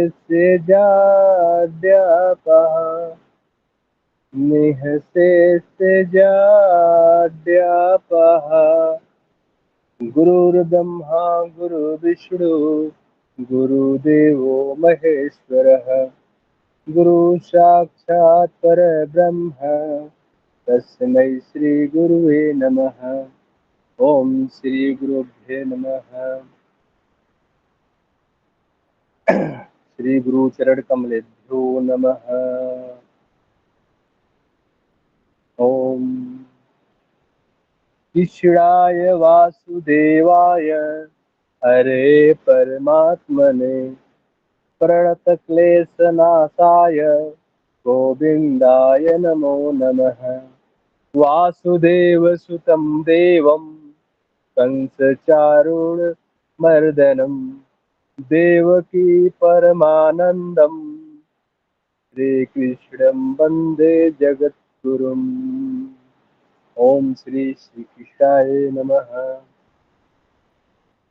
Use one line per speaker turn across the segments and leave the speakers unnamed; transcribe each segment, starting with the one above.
निःशेषजाड्यापः निःशेषजाड्यापः गुरुर्ब्रह्मा गुरुर्विष्णु गुरुदेवो महेश्वरः गुरु साक्षात् परब्रह्म तस्मै श्री गुरुवे नमः। ओम श्री गुरुभ्ये नमः। श्री गुरु चरण कमलेभ्यो नमः। ओम कृष्णाय वासुदेवाय हरे परमात्मने प्रणतक्लेशनाशाय गोविन्दाय नमो नमः। वासुदेवसुतं देवं कंसचारूणमर्दनं देवकी परमानन्दं श्रीकृष्णं वन्दे जगद्गुरुम्। ओम श्री श्री कृष्णाय नमः।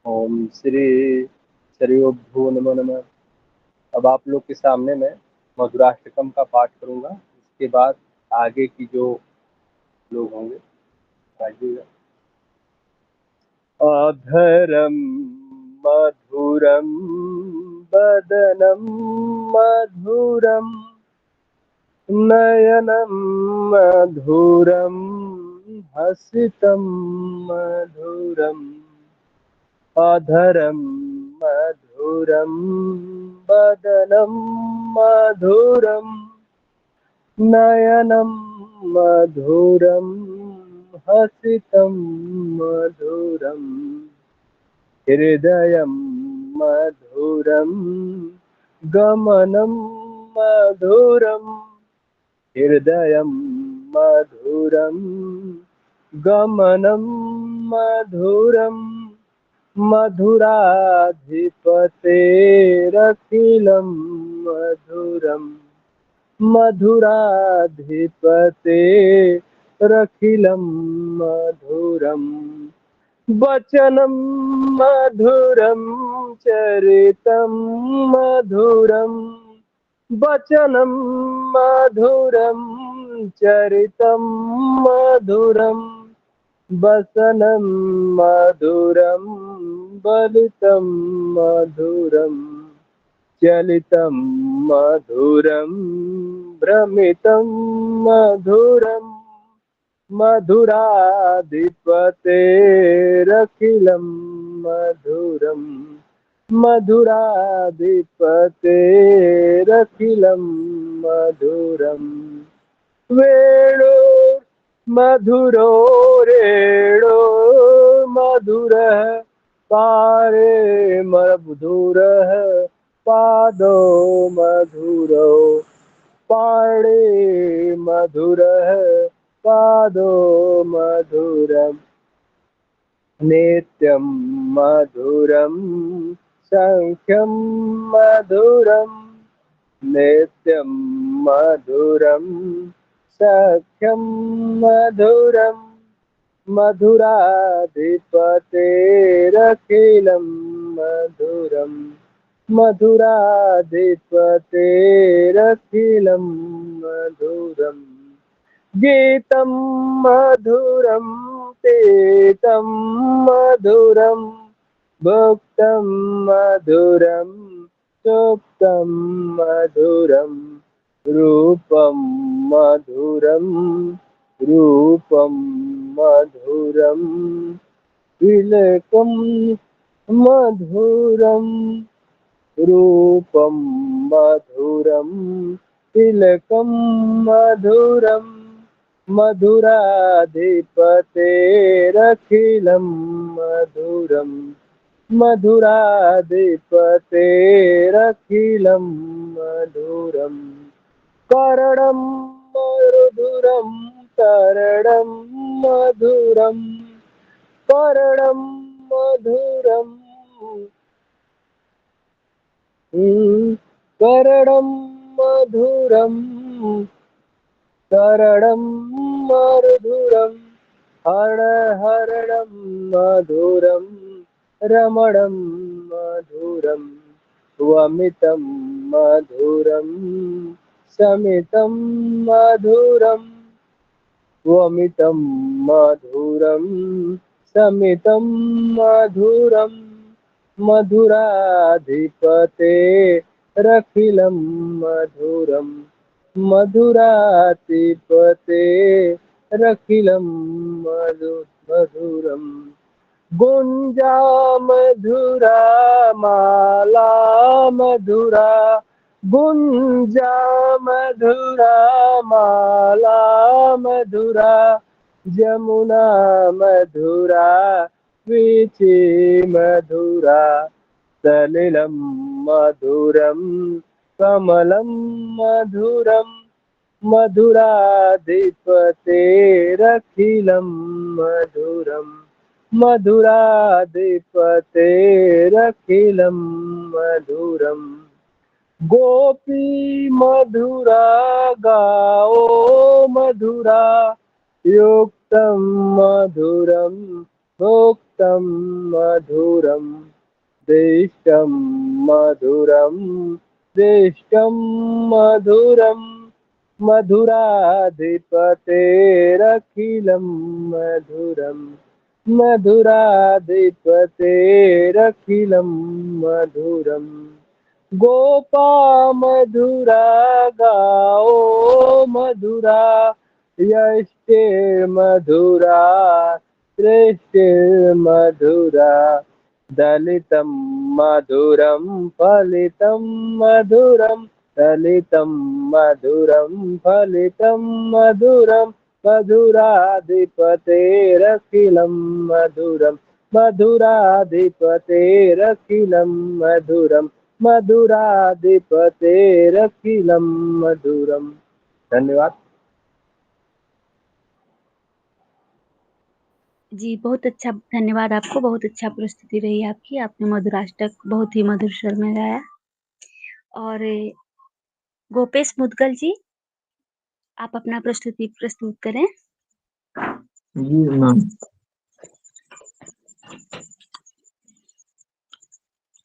ओम श्री सरयोभ्यो नमो नमः। अब आप लोग के सामने मैं मधुराष्टकम का पाठ करूंगा। इसके बाद आगे की जो लोग होंगे आइएगा। अधरम मधुरम बदनम मधुरम नयनम मधुरम हसितम मधुरम अधरम मधुरम बदनम मधुरम नयनम मधुरम हसितम मधुरम हृदयं मधुरं गमनं मधुरं हृदयं मधुरं गमनं मधुरं मधुराधिपतेरखिलं मधुरम् मधुराधिपतेरखिलं मधुरम् वचनं मधुरं चरितं मधुरं वचनं मधुरं चरितं मधुरं वसनं मधुरं बलितं मधुरं चलितं मधुरं भ्रमितं मधुरम् मधुराधिपतेरखिलं मधुरम् मधुराधिपतेरखिलं मधुरम् वेणुर्मधुरो रेणो मधुरः पारे मधुरः पादो मधुरो पाणे मधुरः पादो मधुरम् नित्यं मधुरं सख्यं मधुरम् नित्यं मधुरं सख्यं मधुरम् मधुराधिपतेरखिलं मधुरम् मधुराधिपतेरखिलं मधुरम् गीतं मधुरं पीतं मधुरं भुक्तं मधुरं सुप्तं मधुरं रूपं मधुरं रूपं मधुरं तिलकं मधुरं रूपं मधुरं तिलकं मधुरं मधुराधिपतेरखिलं मधुरम् मधुराधिपतेरखिलं मधुरम् करणं मधुरं करणं मधुरं करणं मधुरं करणं मधुरं करणं मधुरं हरणं मधुरं रमणं मधुरं वमितं मधुरं समितं मधुरम् अमितं मधुरं समितं मधुरं मधुराधिपते रखिलं मधुरं मधुराधिपते रखिलं मधुरम् गुंजा मधुरा माला मधुरा गुंजा मधुरा माला मधुरा जमुना मधुरा वीची मधुरा सलिलं मधुरं कमलं मधुरं मधुराधिपतेरखिलं मधुरम् मधुराधिपतेरखिलं मधुरम् गोपी मधुरा गाओ मधुरा युक्तं मधुरं भोक्तं मधुरं दिष्टं मधुरं दिष्टं मधुरम् मधुराधिपतेरखिलं मधुरम् मधुराधिपतेरखिलं मधुरम् गोपा मधुरा गाओ मधुरा यष्टे मधुरा श्रेष्ठे मधुरा दलितं मधुरं फलितं मधुरं दलितं मधुरं फलितं मधुरं मधुराधिपतेरखिलं मधुरं मधुराधिपतेरखिलं मधुरं मधुराधिपतेरखिलं मधुरम। धन्यवाद
जी, बहुत अच्छा, धन्यवाद आपको। बहुत अच्छा प्रस्तुति रही आपकी। आपने मधुराष्टक बहुत ही मधुर स्वर में गाया। और गोपेश मुदगल जी, आप अपना प्रस्तुति प्रस्तुत करें।
जी मैम।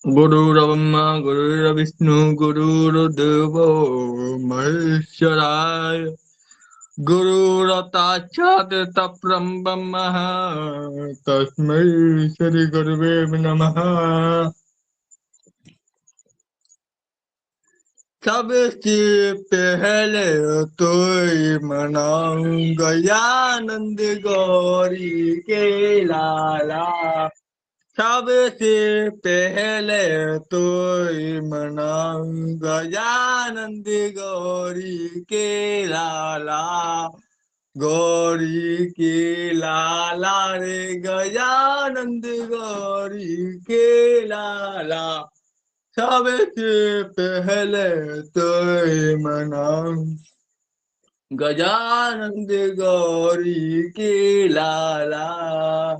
गुरुर्ब्रह्मा गुरुर्विष्णु गुरुर्देवो महेश्वराय गुरुरसाक्षात् परब्रह्म तस्मै श्री गुरुवे नमः। सबसे पहले तो मनाऊंगा आनंद गौरी के लाला। सबसे पहले तो मनाऊंगा आनंद गौरी के लाला। गौरी के लाला रे गजानंद गौरी के लाला। सबसे पहले तो मनाऊं गजानंद गौरी के लाला।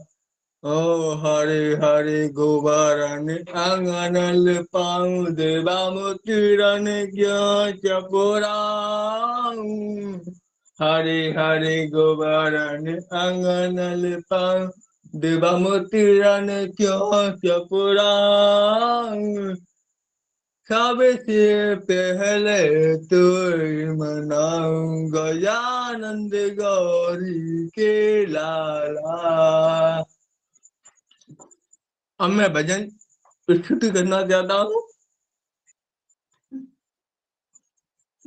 ओ हरे हरे गोबरन अंगनल पाऊं देवा मुतिरन ज्ञा चपुराऊं। हरे हरे गोबरन अंगनल पाऊं देवा मुतिरन क्यों चपुराऊं। सबसे पहले तो मनाऊं गजानंद गौरी के लाला। अब मैं भजन प्रस्तुति करना चाहता हूँ।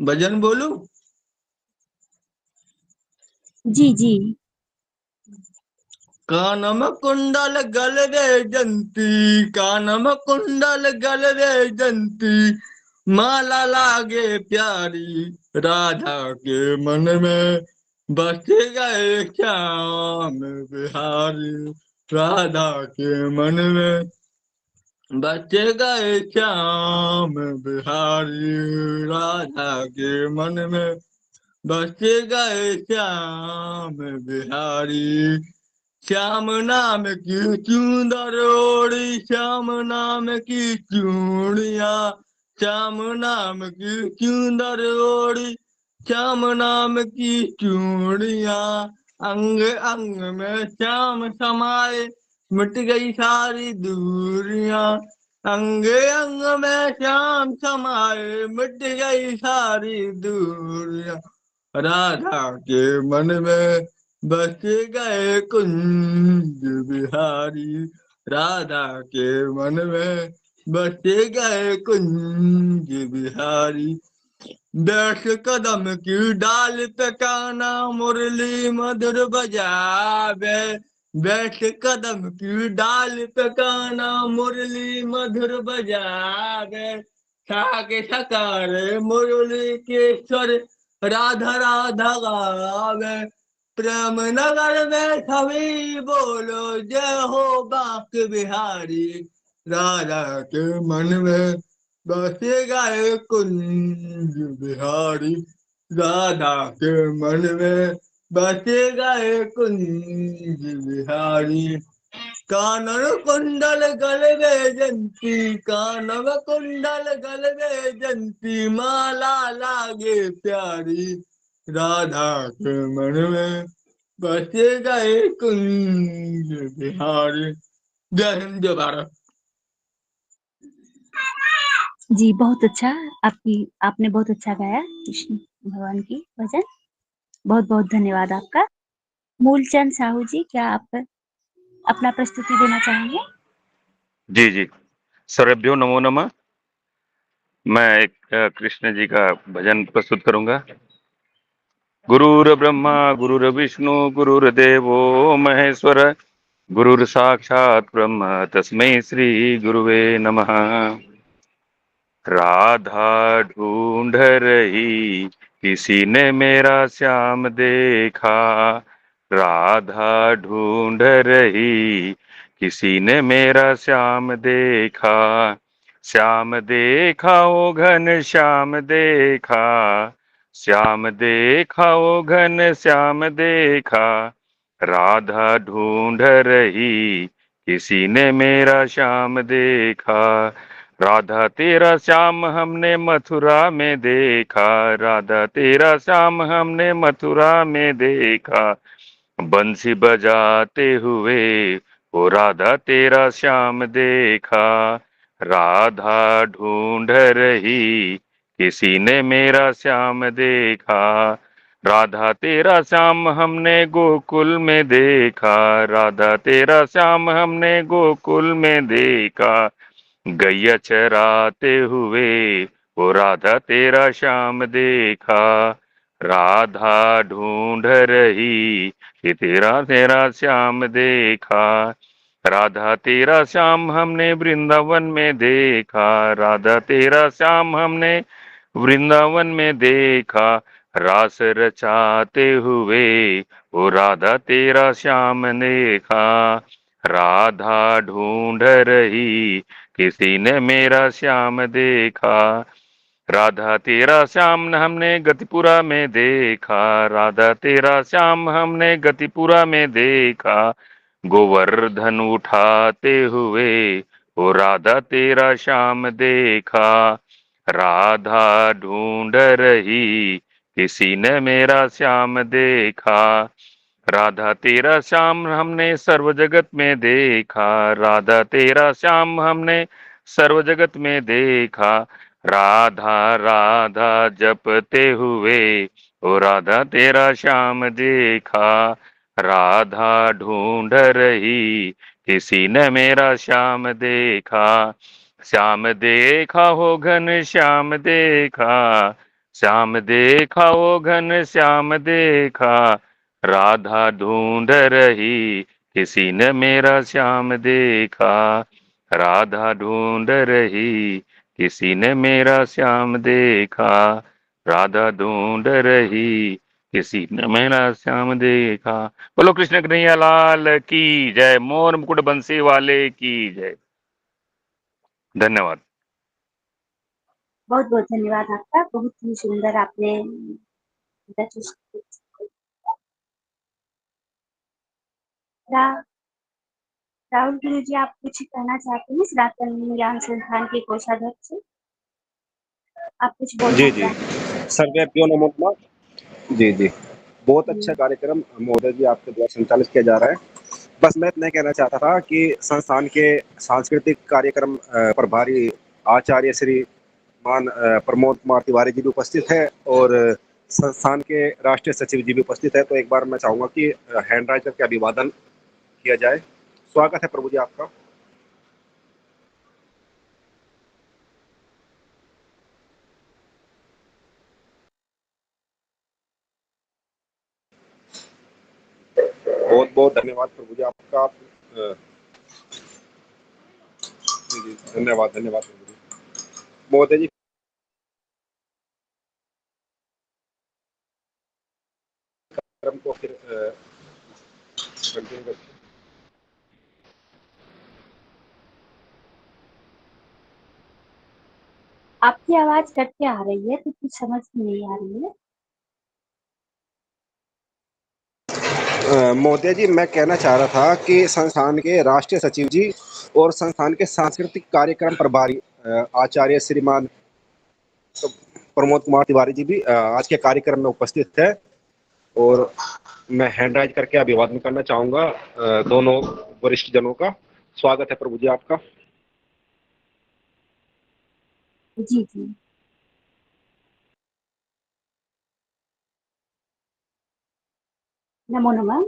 भजन बोलूं?
जी जी।
कानम कुंडल गल रे जंती, कानम कुंडल गल रे जंती, माला लागे प्यारी राधा के मन में बस गए श्याम बिहारी। राधा के मन में बस गए श्याम बिहारी। राधा के मन में बस गए श्याम बिहारी। श्याम नाम की चूंदर ओढ़ी, श्याम नाम की चूड़िया, श्याम नाम की चूंदर ओढ़ी, श्याम नाम की चूड़िया। अंग अंग में श्याम समाए मिट गई सारी दूरियां। अंगे अंग में श्याम समाए, मिट गई सारी दूरियां। राधा के मन में बस गए कुंज बिहारी। राधा के मन में बस गए कुंज बिहारी। बैठ कदम की डाल पे काना मुरली मधुर बजावे। बैठ कदम की डाल पे काना मुरली मधुर बजावे। साके सकारे मुरली के स्वर राधा राधा गावे। प्रेम नगर में सभी बोलो जय हो बांक बिहारी। राधा के मन में बसे गए कुंज बिहारी। राधा के मन में बसे गए कुंज बिहारी। कानन कुंडल गल में जंती, कानन कुंडल गल में जंती, माला लागे प्यारी। राधा के मन में बसे गए कुंज बिहारी। जय हिंद जय भारत।
जी बहुत अच्छा। आपने बहुत अच्छा गाया कृष्ण भगवान की भजन। बहुत बहुत धन्यवाद आपका। मूलचंद साहू जी, क्या आप अपना प्रस्तुति देना चाहेंगे?
जी जी, सर्वेभ्यो नमो नमः। मैं एक कृष्ण जी का भजन प्रस्तुत करूंगा। गुरुर ब्रह्मा गुरुर विष्णु गुरुर्देवो महेश्वर, गुरुर साक्षात ब्रह्म तस्मै श्री गुरुवे नमः। राधा ढूंढ रही किसी ने मेरा श्याम देखा। राधा ढूंढ रही किसी ने मेरा श्याम देखा। श्याम देखा ओ घन श्याम देखा। श्याम देखा ओ घन श्याम देखा। राधा ढूंढ रही किसी ने मेरा श्याम देखा। राधा तेरा श्याम हमने मथुरा में देखा। राधा तेरा श्याम हमने मथुरा में देखा। बंसी बजाते हुए ओ राधा तेरा श्याम देखा। राधा ढूंढ रही किसी ने मेरा श्याम देखा। राधा तेरा श्याम हमने गोकुल में देखा। राधा तेरा श्याम हमने गोकुल में देखा। गैया चराते हुए वो राधा तेरा श्याम देखा। राधा ढूंढ रही कि तेरा तेरा श्याम देखा। राधा तेरा श्याम हमने वृंदावन में देखा। राधा तेरा श्याम हमने वृंदावन में देखा। रास रचाते हुए वो राधा तेरा श्याम देखा। राधा ढूंढ रही किसी ने मेरा श्याम देखा। राधा तेरा श्याम हमने गतिपुरा में देखा। राधा तेरा श्याम हमने गतिपुरा में देखा। गोवर्धन उठाते हुए वो राधा तेरा श्याम देखा। राधा ढूंढ रही किसी ने मेरा श्याम देखा। राधा तेरा श्याम हमने सर्व जगत में देखा। राधा तेरा श्याम हमने सर्व जगत में देखा। राधा राधा जपते हुए ओ राधा तेरा श्याम देखा। राधा ढूंढ रही किसी ने मेरा श्याम देखा। श्याम देखा हो घन श्याम देखा। श्याम देखा हो घन श्याम देखा। राधा ढूंढ रही किसी ने मेरा श्याम देखा। राधा ढूंढ रही किसी ने मेरा श्याम देखा। राधा ढूंढ रही किसी ने मेरा श्याम देखा। बोलो कृष्ण कन्हैया लाल की जय। मोर मुकुट बंसी वाले की जय। धन्यवाद।
बहुत बहुत धन्यवाद आपका। बहुत ही सुंदर आपने राहुल गुरु जी, आप कुछ कहना चाहते हैं सनातन ज्ञान संस्थान के कोषाध्यक्ष? आप कुछ बोलना
जी जी,
चाहें?
सर्वेभ्यो नमो नमः। जी जी, बहुत अच्छा कार्यक्रम महोदय जी आपके द्वारा संचालित किया जा रहा है। बस मैं इतना कहना चाहता था कि संस्थान के सांस्कृतिक कार्यक्रम प्रभारी आचार्य श्री मान प्रमोद कुमार तिवारी जी भी उपस्थित है और संस्थान के राष्ट्रीय सचिव जी भी उपस्थित है। तो एक बार मैं चाहूंगा कि हैंड राइज करके अभिवादन किया जाए। स्वागत है प्रभु जी आपका। बहुत बहुत धन्यवाद प्रभु जी आपका। जी धन्यवाद धन्यवाद प्रभु जी। महोदय जी कार्यक्रम को फिर कंटिन्यू करते हैं।
आपकी आवाज कट के आ रही है तो कुछ समझ में नहीं आ रही है।
महोदय जी मैं कहना चाह रहा था कि संस्थान के राष्ट्रीय सचिव जी और संस्थान के सांस्कृतिक कार्यक्रम प्रभारी आचार्य श्रीमान प्रमोद कुमार तिवारी जी भी आज के कार्यक्रम में उपस्थित है और मैं हैंड राइज करके अभिवादन करना चाहूंगा दोनों वरिष्ठ जनों का। स्वागत है प्रभु जी आपका।
जी जी। नमो नमः।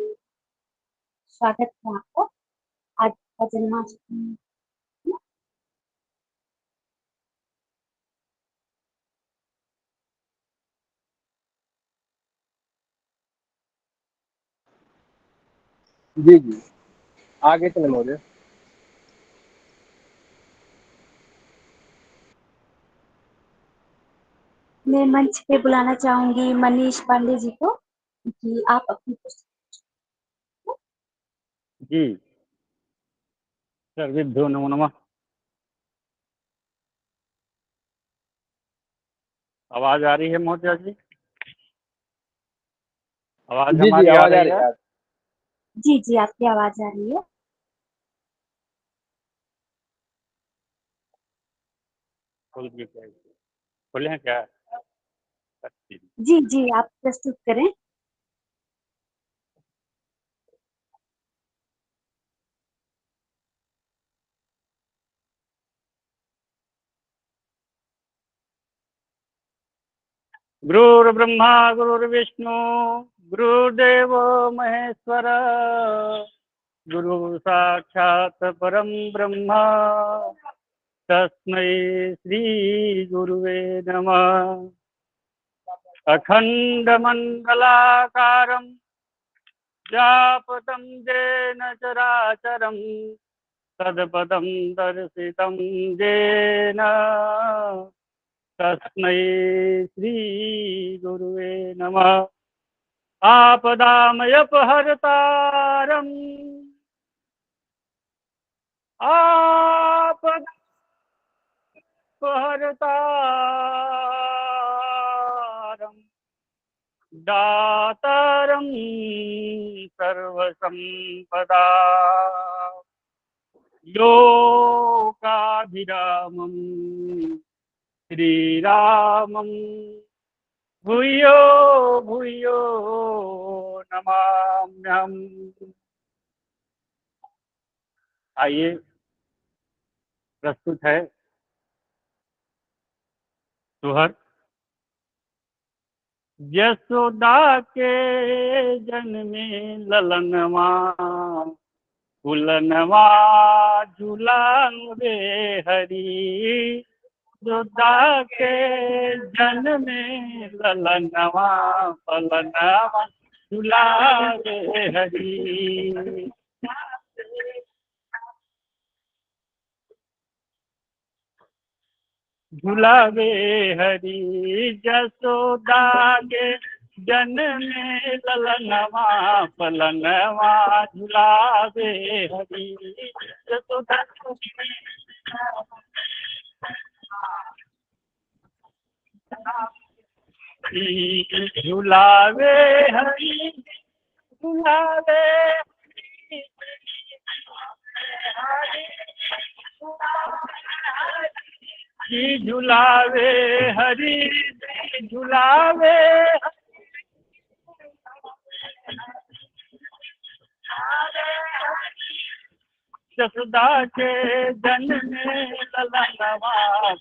स्वागत है आपका। आज का जन्माष्टमी।
जी जी आगे चले महोदय।
मैं मंच पे बुलाना चाहूंगी मनीष पांडे जी को कि आप अपनी
जी सर्वेभ्यो नमो नमः। आवाज आ रही है महोदय जी? आवाज
जी जी
हमारी आ
आवाज आ
रही
रही
है?
है।
जी जी आपकी आवाज आ रही है।
खोले हैं क्या?
जी जी आप प्रस्तुत करें।
गुरुर्ब्रह्मा गुरुर्विष्णु गुरुदेव महेश्वर गुरु साक्षात् परम ब्रह्म तस्मै श्री गुरुवे नमः। अखंड मंडलाकारं व्यापतं येन चराचरं तत्पदं दर्शितं येन तस्मै श्री गुरुवे नमः। आपदामयपहर्तारम् आपदामयपहर्तारम् दातारं सर्वसंपदा लोकाभिरामं श्रीरामं भूयो भूयो नमाम्यहम्। आइए प्रस्तुत है सुहर। यशोदा के जन्मे ललनवा फुलनवा झुलावे हरी। यशोदा के जन्मे ललनवा फुलनवा झुलावे हरी। झुलावे हरी जसोदा के जन्मे ललनवा फलनवा झुलावे हरी। जसोदा झुलावे हरी झुलावे जी झुलावे हरी झुलावे जसुदा के जन्म में ललनवा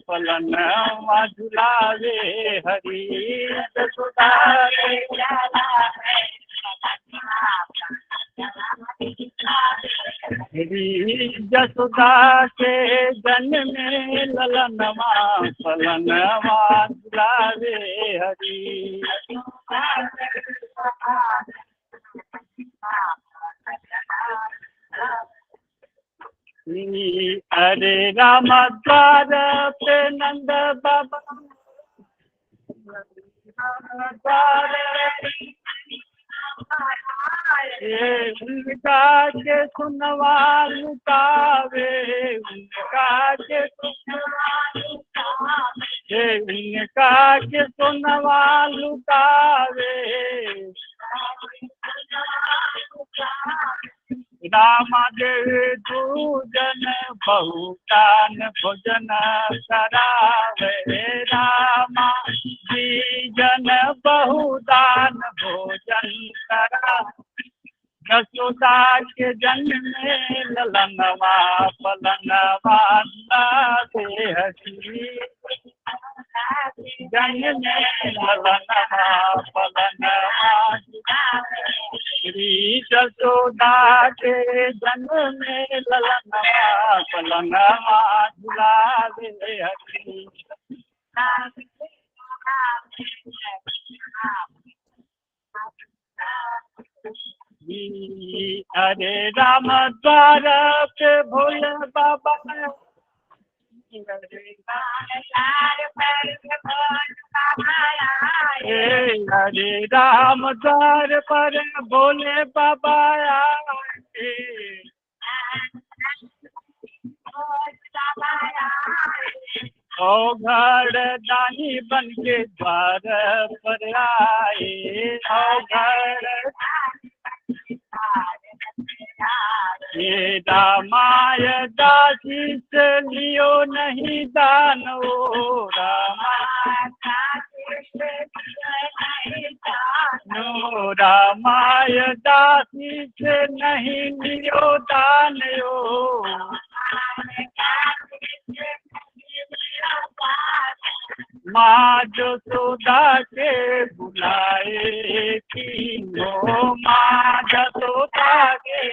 पलनवा झुलावे हरि जसुदा के हरि जसुदा के जन्म में ललनवा पलनवा झुलावे हरि अरे राम द्वार पे नंद बाबा द्वार उनका के सुनवा लुटावे उनका के सुनवा लुटावे रामदेव दूजन बहुतान भोजन करावे रामा जीजन बहुदान भोजन करावे जसोदा के जन्म में ललनवा पलनवा झुलावे हरि जन्म में ललनवा पलनवा श्री जसोदा के जन्म में ललनवा पलनवा झुलावे हरि अरे राम द्वार पे भोले बाबा हरे राम द्वार पर भोले बाबा आए ओ घर दानी बन के द्वार पर आए ओ घर ये रामाय दासी से लियो नहीं दान ओ रामाय दासी से नहीं लियो दान ओ माँ जसोदा के बुलाए तीनों माँ जसोदा के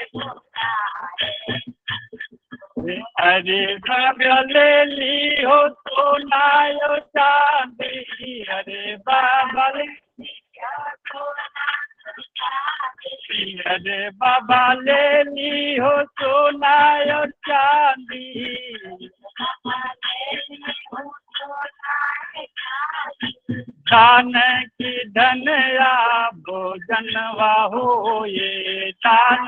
अरे बगले ली हो सोना यो चांदी अरे बगले अरे बाबा ले ली हो सोना यो चांदी दान की धनया भोजन वाहो ये दान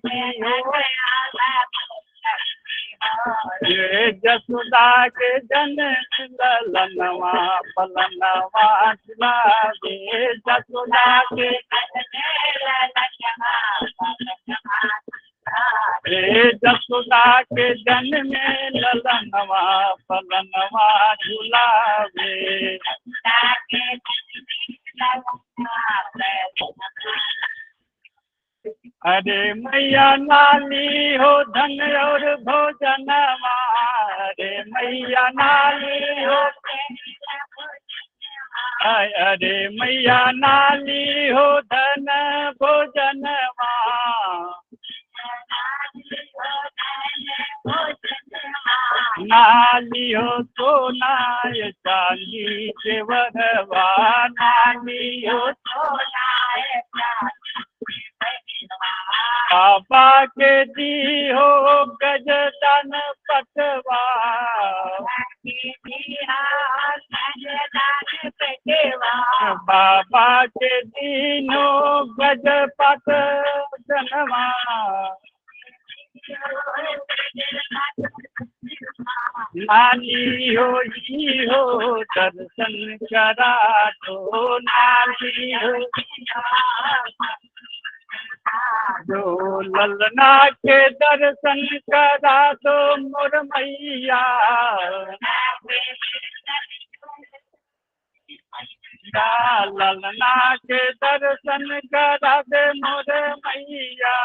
की हो ये जसुदा के जन ललनवा पलनवा झुलावे जसुदा के जसुदा के जन में ललनवा पलनवा झुलावे अरे मैया नाली हो धन और भोजनवा अरे मैया नाली हो अरे मैया नाली हो धन भोजनवा नाली हो सोना चांदी के वरवा नाली हो सोना बाबा के दी हो गजदान पटवा बाबा के दीनो गजपत जनवा नाली हो ही हो दर्शन करा तो नाली हो जो ललना के दर्शन करा दो मोर मैया ललना के दर्शन करा दे मोर मैया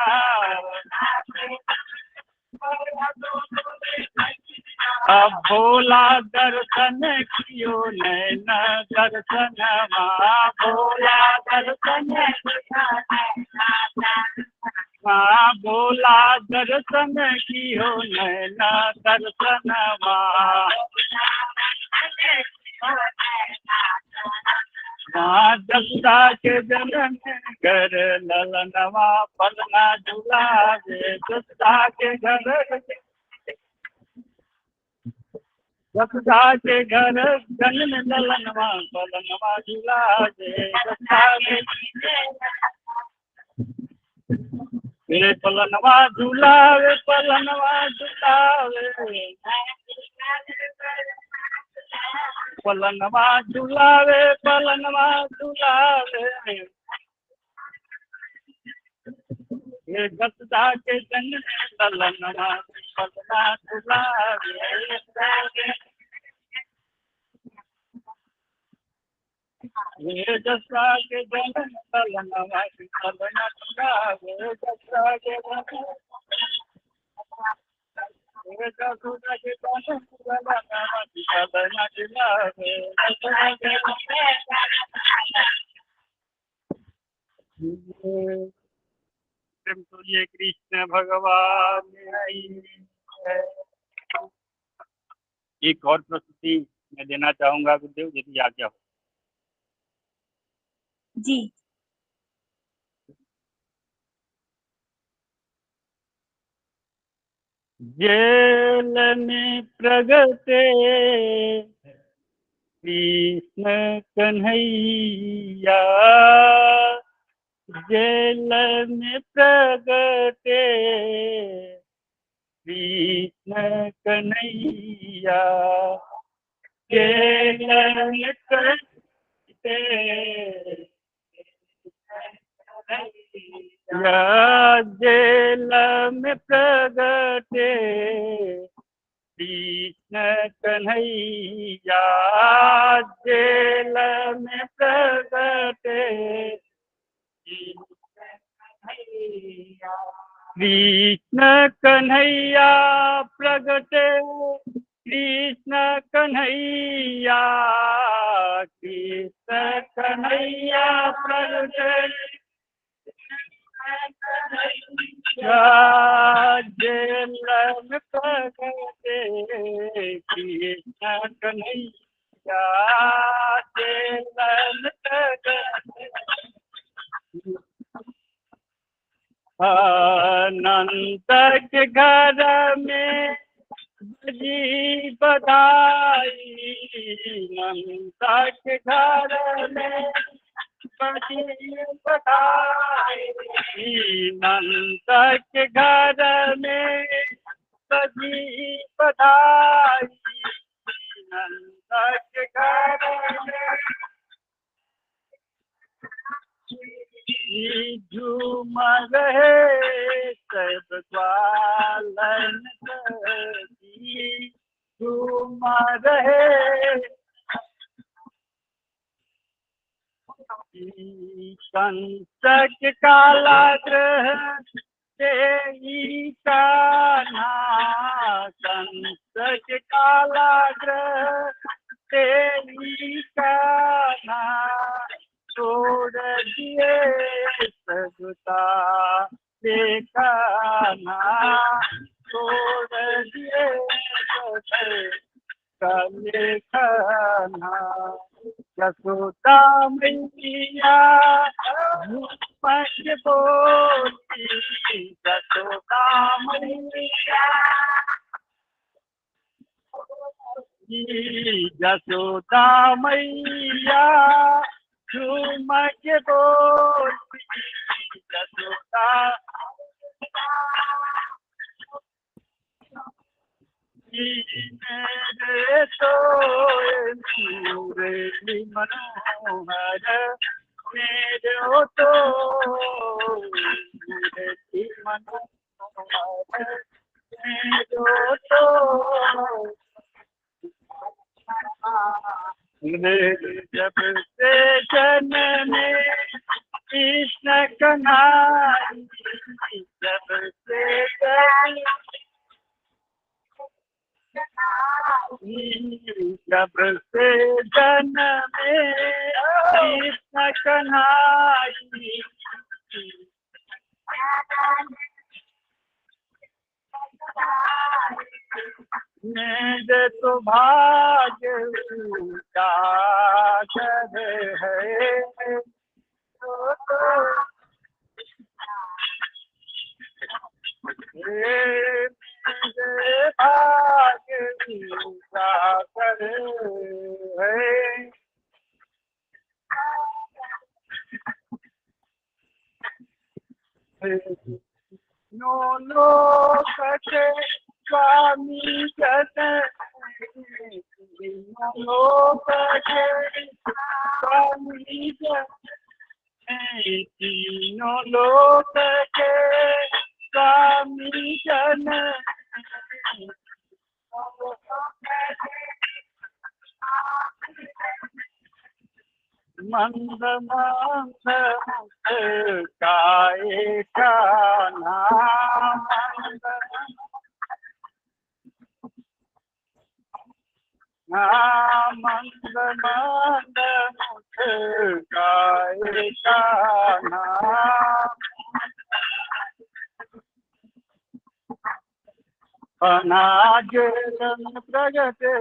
अब भोला दर्शन कियो नैन दर्शनवा, भोला दर्शन हाँ भोला दर्शन कियो नैन दर्शनवा। माँ जसुदा के जनन घर ललनवा, पलना झुलावे जसुदा के घर, जसुदा के घर जनन ललनवा, पलनवा झुलावे जसुदा के, पलनवा झुलावे पलनवा झुलावे, पलनवा झुलावे पलनवा झुलावे। ये जसुदा के जनन ललनवा, पलना झुलावे। ये जसुदा के जनन ललनवा, पलना झुलावे जसुदा के जनन, ये जसुदा के जनन ललनवा, पलना झुलावे जसुदा के जनन। ये कृष्ण भगवान एक और प्रस्तुति मैं देना चाहूंगा गुरुदेव, यदि आज्ञा हो।
जी
जेल में प्रगटे कृष्ण कन्हैया, जेल में प्रगटे कृष्ण कन्हैया, जेल में प्रगटे जेल में प्रगटे कृष्ण कन्हैया, जेल में प्रगटे कृष्ण कन्हैया प्रगटे, कृष्ण कन्हैया, कृष्ण कन्हैया प्रगटे, जेल में प्रगटे कृष्ण कन्हैया, जेल में प्रगटे। अनंत के घर में बजी बधाई, अनंत के घर में बजी बधाई, अनंत के घर में बजी बधाई, अनंत के घर में झूम रहे सब ग्वालन की, झूम रहे कंस के काला ग्रह तेरी कान्हा, कंस के काला ग्रह तेरी कान्हा, छोड़ दिए सगुता देखना, छोड़ दिए लेखना। यशोदा मैया झूठ बोली, यशोदा मैया, यशोदा मैया झूम के बोली, यशोदा मेरे सोए मुरली मनोहर, मेरे तो मुरली मनोहर, मेरे तो जब से जनने कृष्ण कन्हैया, जब से जब से जन्मे कृष्ण कन्हैया, मेरे तो भाग्य उजागर है। मेरे भाग्य उजागर है। नो लोक के स्वामी जन, लोक के स्वामी जन, तीनों लोक के स्वामी जन, मंद मंद मुस्काए कान्हा, मंद मंद मुस्काए कान्हा। अनाज प्रगटे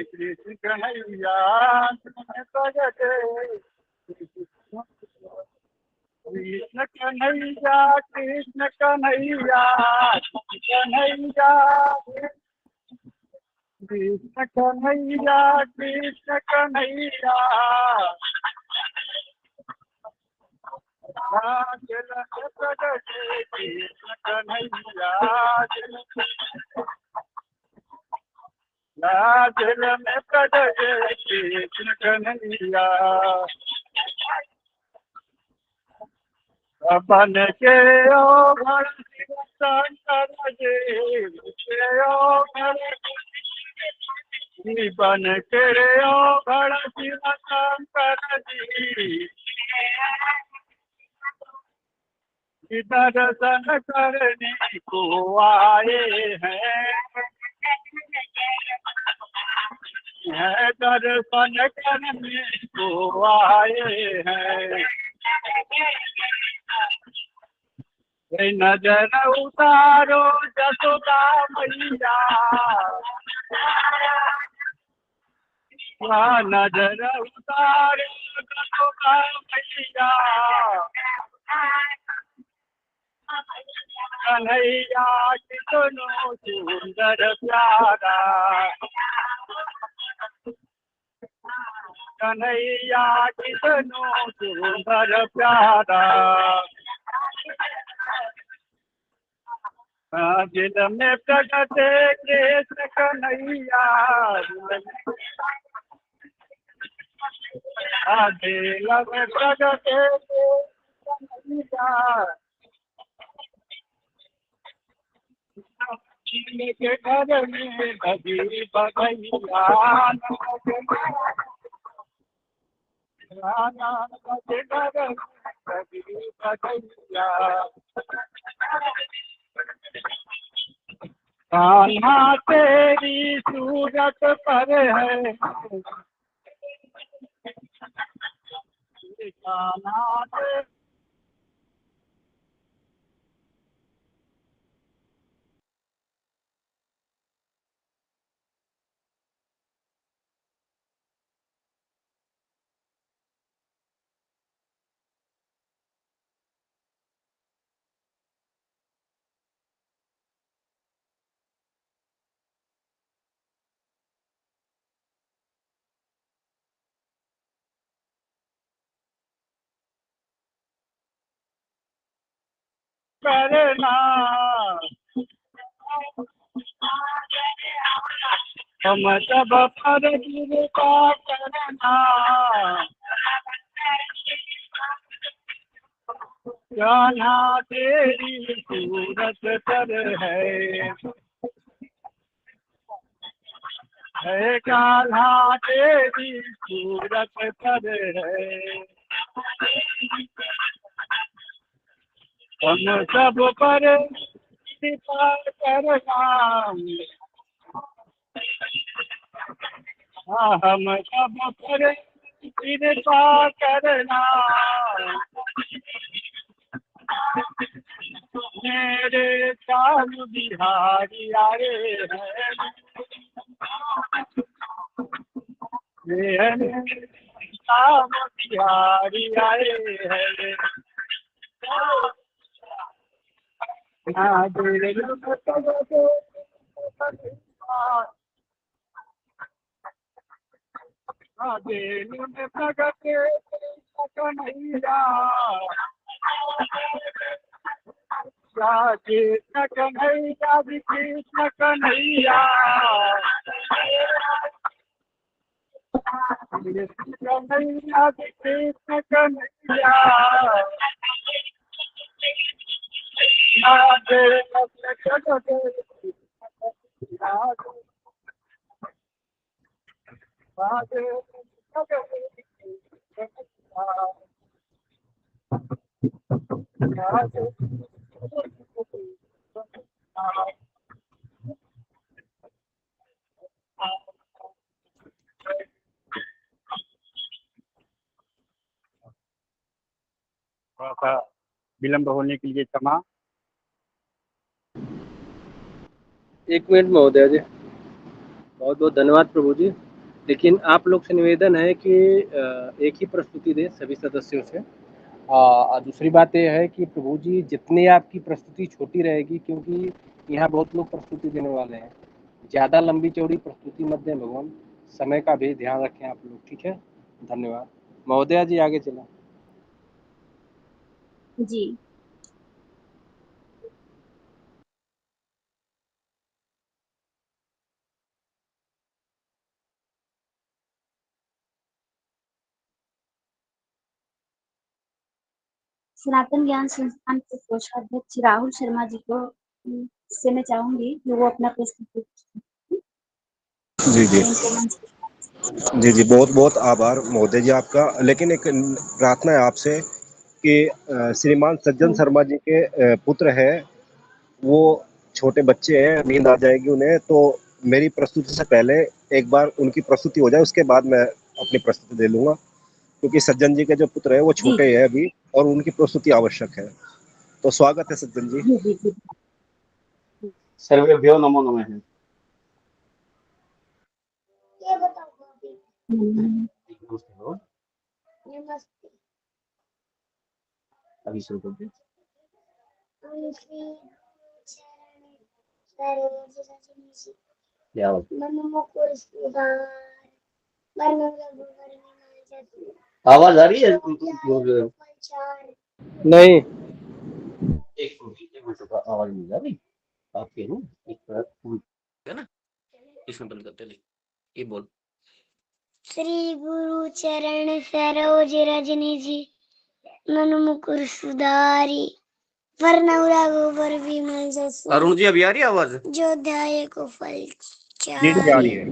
कृष्ण कन्हैया, प्रगटे कृष्ण कन्हैया, कृष्ण कन्हैया, कन्हैया, कृष्ण कन्हैया, कृष्ण कन्हैया। जल प्रगटे कृष्ण कन्हैया, जल में प्रगटे कृष्ण कन्हैया। बन के ओ घर शिव शंकर जी, बन के ओ घर शिव शंकर जी, दर्शन करने को आए हैं, दर्शन करने को आए हैं। नजर उतारो जसोदा मैया, नजर उतारो जसोदा मैया। कन्हैया कितनो सुंदर प्यारा, कन्हैया कितनो सुंदर प्यारा। दिल में प्रगटे कृष्ण कन्हैया, दिल में प्रगटे कन्हैया। के घर में नदी बगैया, के घर में नदी बगैया। कान्हा तेरी सूरत पर है, कान्हा तेरी करना, हम सब पर कृपा करना। कान्हा तेरी सूरत पर है, कान्हा तेरी सूरत पर है। हम सब पर कृपा करना, हम सब पर कृपा करना, मेरे चांद बिहारी आए हैं, मेरे चांद बिहारी आए हैं। ना देर में प्रगट कन्हैया, कृष्ण कन्हैया कृष्ण कन्हैया, कृष्ण कन्हैया कृष्ण कन्हैया, राधे राधे थोड़ा सा विलम्ब होने के लिए क्षमा।
1 मिनट महोदय जी, बहुत बहुत धन्यवाद प्रभु जी। लेकिन आप लोग से निवेदन है कि एक ही प्रस्तुति दें सभी सदस्यों से। दूसरी बात यह है कि प्रभु जी जितनी आपकी प्रस्तुति छोटी रहेगी, क्योंकि यहाँ बहुत लोग प्रस्तुति देने वाले हैं, ज़्यादा लंबी चौड़ी प्रस्तुति मत दें भगवान, समय का भी ध्यान रखें आप लोग, ठीक है? धन्यवाद। महोदया जी आगे चलें।
जी। सनातन ज्ञान संस्थान के कोषाध्यक्ष राहुल शर्मा जी को से मैं चाहूंगी कि वो अपना प्रस्तुति
जी जी
उनको मंच पे।
जी जी, बहुत बहुत आभार महोदय जी आपका। लेकिन एक प्रार्थना है आपसे कि श्रीमान सज्जन शर्मा जी के पुत्र है, वो छोटे बच्चे हैं, नींद आ जाएगी उन्हें, तो मेरी प्रस्तुति से पहले एक बार उनकी प्रस्तुति हो जाए, उसके बाद मैं अपनी प्रस्तुति दे लूंगा, क्योंकि सज्जन जी के जो पुत्र है वो
जी
छोटे हैं अभी और उनकी प्रस्तुति आवश्यक है। तो स्वागत है सज्जन जी।
जी जी जी।
सर्वेभ्यो नमो नमः।
नमस्ते।
अभी शुरू कर दे। क्या आवाज आ रही है?
नहीं,
एक मिनट का आवाज नहीं आ रही आपके ना, एक है ना, इसमें बंद करते ले, ये बोल।
श्री गुरु चरण सरोज रजनी जी, मन मुकुर सुधारी, वरनौरा गोबर विमल जसु,
अरुण जी अभी आ रही है आवाज?
जो ध्याय को फल
जी जी, आ रही
चारि।
है।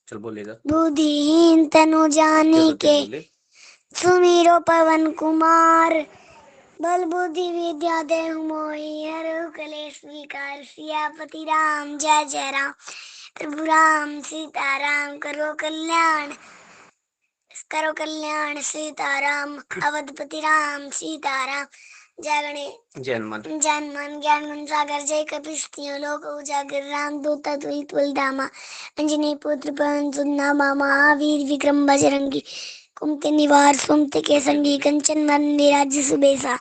चल बोलेगा।
बुद्धिहीन तनु जाने के सुमिरो पवन कुमार, बल बुद्धि विद्या देहु मोहि, हरहु कलेश विकार। सियापति राम जय जय राम, प्रभु राम सीताराम, करो कल्याण सीताराम, अवधपति राम सीताराम। जय गणेश जय हनुमान ज्ञान गुण सागर, जय कपीसतियों लोक उजागर, राम दूत तुलधामा, अंजनी पुत्र पवन सुत नामा, महावीर विक्रम बजरंगी, कुमति निवार सुमति के संगी, कंचन वरन राज्य सुबेसा,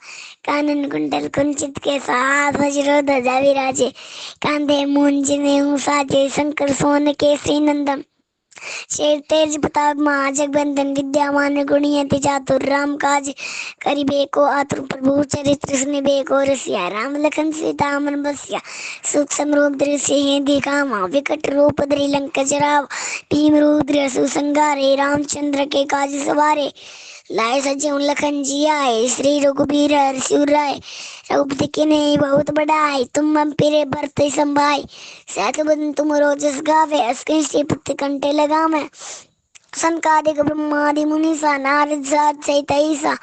कानन कुंडल कुंचित केसा, हाथ वज्र ध्वजा विराजे, कांधे मूंज जनेऊ साजे, शंकर सोन केसरी नंदन, शेर तेज प्रताप महाजगबंदन, विद्यामान गुणियति चातुर, राम काज करिबेको आतुर, प्रभु चरित्र सुनिबेको रसिया, राम लखन सीता मन बसिया, सूक्ष्म रूप दृश्य दिखावा, विकट रूप धरि लंका जरावा, भीम रुद्र सुसंगारे, रामचंद्र के काज सवारे, लाए सज्जन लखन जी आए, श्री रघुबीर हरषि राय, रघुपति के नहीं बहुत बड़ाई, तुम हम पिरे भरते संभाई, सहत बदन तुम रोजस गावे, अस्कि श्रीपति कंठे लगावे, सनकादिक ब्रह्मादि मुनीसा, नारद सहित ईसा,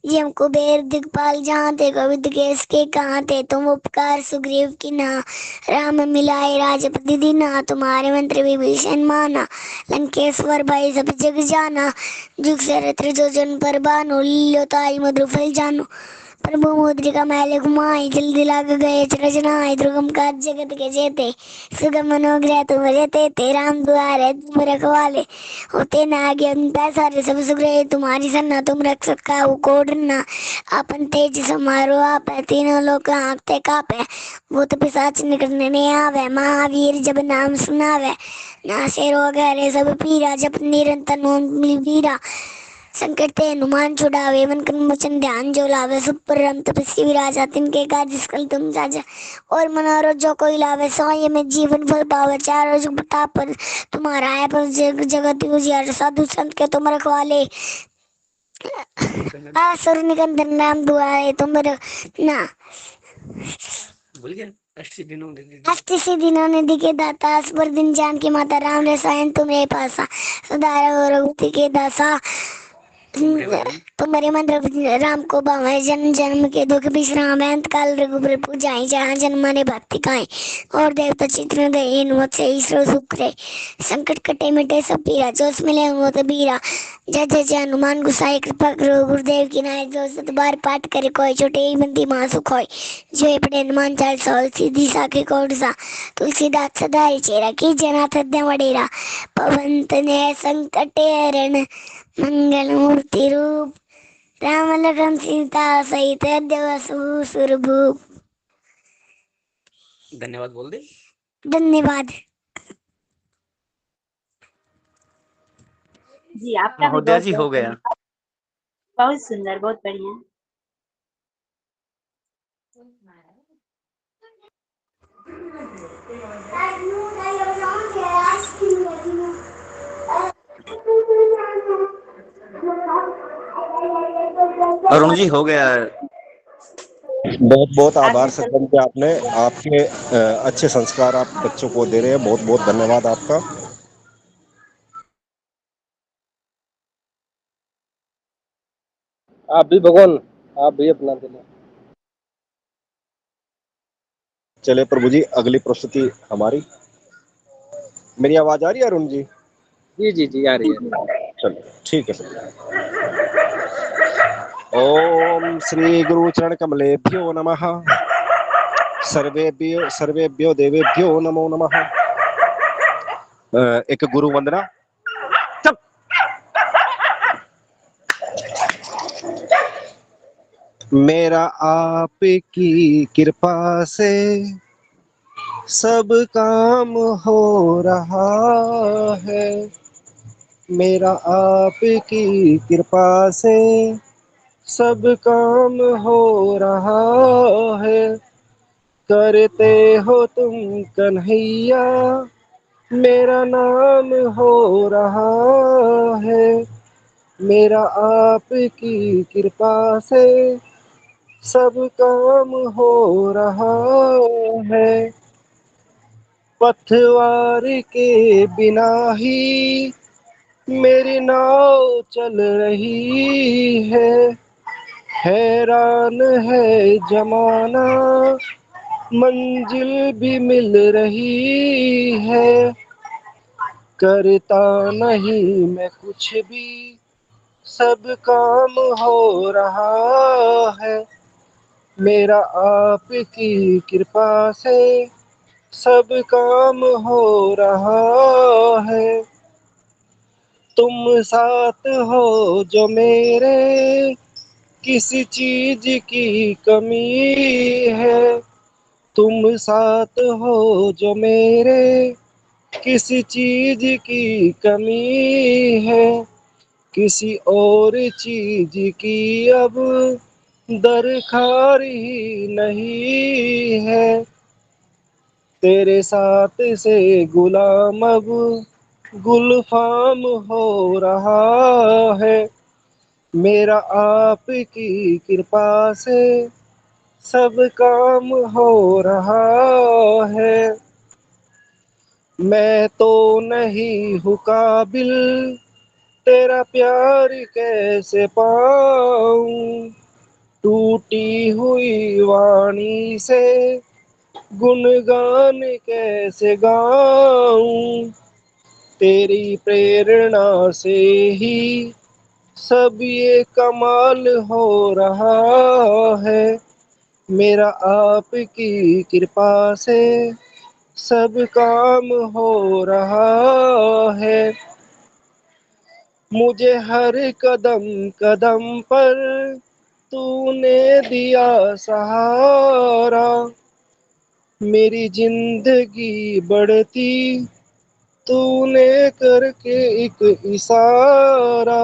ये हमको बेर दिखपाल जहाँ थे गोविंद केस के कहाँ थे तुम उपकार सुग्रीव की ना राम मिलाए राजपति दीना तुम्हारे मंत्र विभीषण माना लंकेश्वर भाई सब जग जाना जुग सहस्त्र जो जन पर बानो लीलो ताई मधुर फल जानो प्रभु मुद्रिका मैले घुमाई जल्दी लाग गए रचनाए दुर्गम काज जगत के जेते सुगम मनोग्रह तुम रहते ते राम दुआरे तुम रखवाले होते न आगे सारे सब सुग्रह तुम्हारी सन्ना तुम रक्षक का कोडना अपन तेज समारो आप तीनों लोग आंखते कापे भूत पिशाच निकटने नहीं आवे महावीर जब नाम सुनावे नासे रोग हरे सब पीरा जब निरंतर ओम वीरा संकट ते हनुमान छुड़ावे मन क्रम वचन ध्यान जो लावे सुपर रम तपस्वी विराजा तिनके काज जिसकल तुम साजा और मनोरथ जो कोई लावे सोये में जीवन फल पावे चारों जुग प्रताप पर तुम्हारा है पर जगत उजियार साधु संत के तुम रखवाले आसुर निकंदन नाम दुआरे तुम ना
भूल गया।
अष्ट दिनों ने दिखे दाता असबर दिन जान की माता राम रसायन तुम्हें पासा सुधारा रघुपति के दासा तुम्हारे मंत्र राम को भावे जन्म जन्म के दुख विश्राम अंत काल रघुबर पूजाई जहाँ जन्म ने भक्ति खाए और देवता चित्र गए मुझसे ईश्वर सुख रहे संकट कटे मिटे सब पीरा जोश मिले वो तो बीरा जय जय जय हनुमान गुसाई कृपा करो गुरुदेव की नाय जो सत बार पाठ करे कोई छोटे ही बंदी मां सुख होय जो पड़े हनुमान चालीसा सीधी साखी कौड़सा तुलसीदास सदाई चेरा की जनाथ वडेरा पवन तने संकटे हरण मंगल मूर्ति रूप राम लखन सीता सहित देवसु सुरभूप।
धन्यवाद बोल दे।
धन्यवाद
जी। आपका भी
महोदया
बहुत
जी हो गया।
बहुत सुंदर, बहुत बढ़िया।
अरुण जी हो गया।
बहुत बहुत आभार
आगे
सदन के आपने आपके अच्छे संस्कार आप बच्चों को दे रहे हैं, बहुत बहुत धन्यवाद आपका।
आप भी भगवान, आप भी अपना देना।
चले प्रभु जी, अगली प्रस्तुति हमारी। मेरी आवाज आ रही है अरुण जी?
जी जी जी आ रही है।
चलो ठीक है सर। ओम श्री गुरु चरण कमलेभ्यो नमः। सर्वेभ्यो देवेभ्यो नमो नमः। एक गुरु वंदना। मेरा आपकी कृपा से सब काम हो रहा है, मेरा आपकी कृपा से सब काम हो रहा है। करते हो तुम कन्हैया मेरा नाम हो रहा है, मेरा आपकी कृपा से सब काम हो रहा है। पतवार के बिना ही मेरी नाव चल रही है, हैरान है जमाना मंजिल भी मिल रही है। करता नहीं मैं कुछ भी सब काम हो रहा है, मेरा आपकी कृपा से सब काम हो रहा है। तुम साथ हो जो मेरे किसी चीज की कमी है, तुम साथ हो जो मेरे किसी चीज की कमी है। किसी और चीज की अब दरकार ही नहीं है, तेरे साथ से गुलाम अब गुलफाम हो रहा है, मेरा आपकी कृपा से सब काम हो रहा है। मैं तो नहीं हूँ काबिल तेरा प्यार कैसे पाऊं, टूटी हुई वाणी से गुणगान कैसे गाऊं। तेरी प्रेरणा से ही सब ये कमाल हो रहा है। मेरा आपकी कृपा से सब काम हो रहा है। मुझे हर कदम कदम पर तूने दिया सहारा। मेरी जिंदगी बढ़ती तूने करके एक इशारा।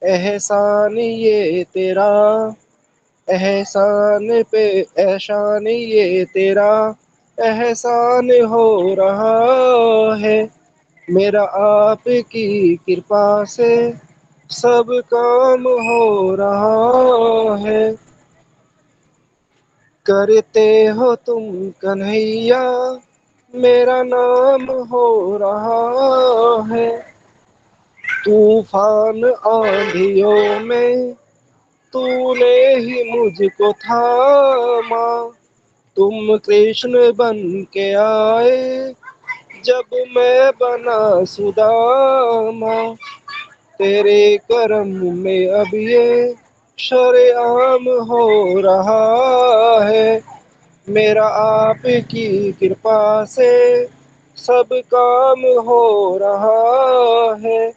एहसान ये तेरा, एहसान पे एहसान ये तेरा एहसान हो रहा है। मेरा आपकी कृपा से सब काम हो रहा है। करते हो तुम कन्हैया मेरा नाम हो रहा है। तूफान आंधियों में तूने ही मुझको थामा। तुम कृष्ण बन के आए जब मैं बना सुदामा। तेरे करम में अब ये शरेआम हो रहा है। मेरा आपकी कृपा से सब काम हो रहा है।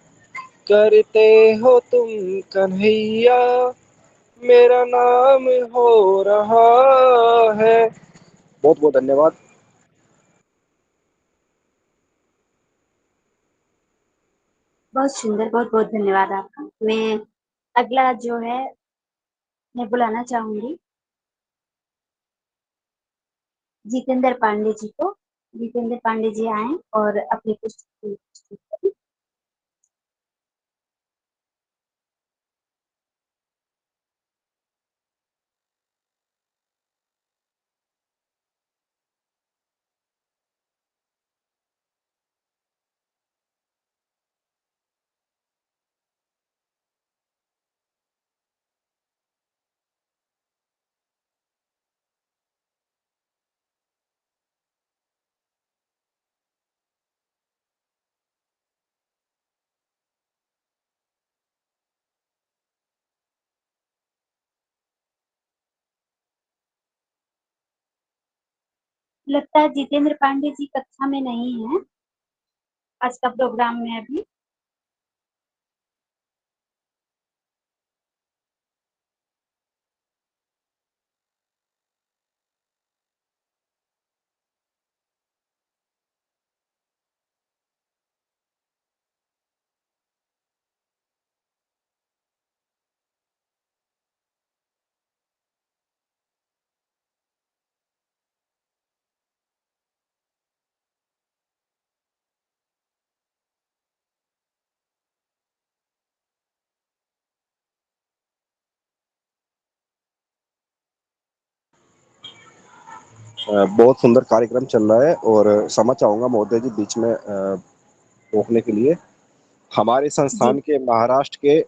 करते हो तुम कन्हैया मेरा नाम हो रहा है। बहुत बहुत धन्यवाद।
बहुत सुंदर, बहुत बहुत धन्यवाद आपका। मैं अगला जो है मैं बुलाना चाहूंगी जितेंद्र पांडे जी को। जितेंद्र पांडे जी आए और अपनी पुस्तक प्रस्तुत करें। लगता है जितेंद्र पांडे जी कक्षा में नहीं है आज का प्रोग्राम में अभी।
बहुत सुंदर कार्यक्रम चल रहा है और क्षमा चाहूंगा महोदय जी बीच में रोकने के लिए। हमारे
जी
संस्थान के महाराष्ट्र के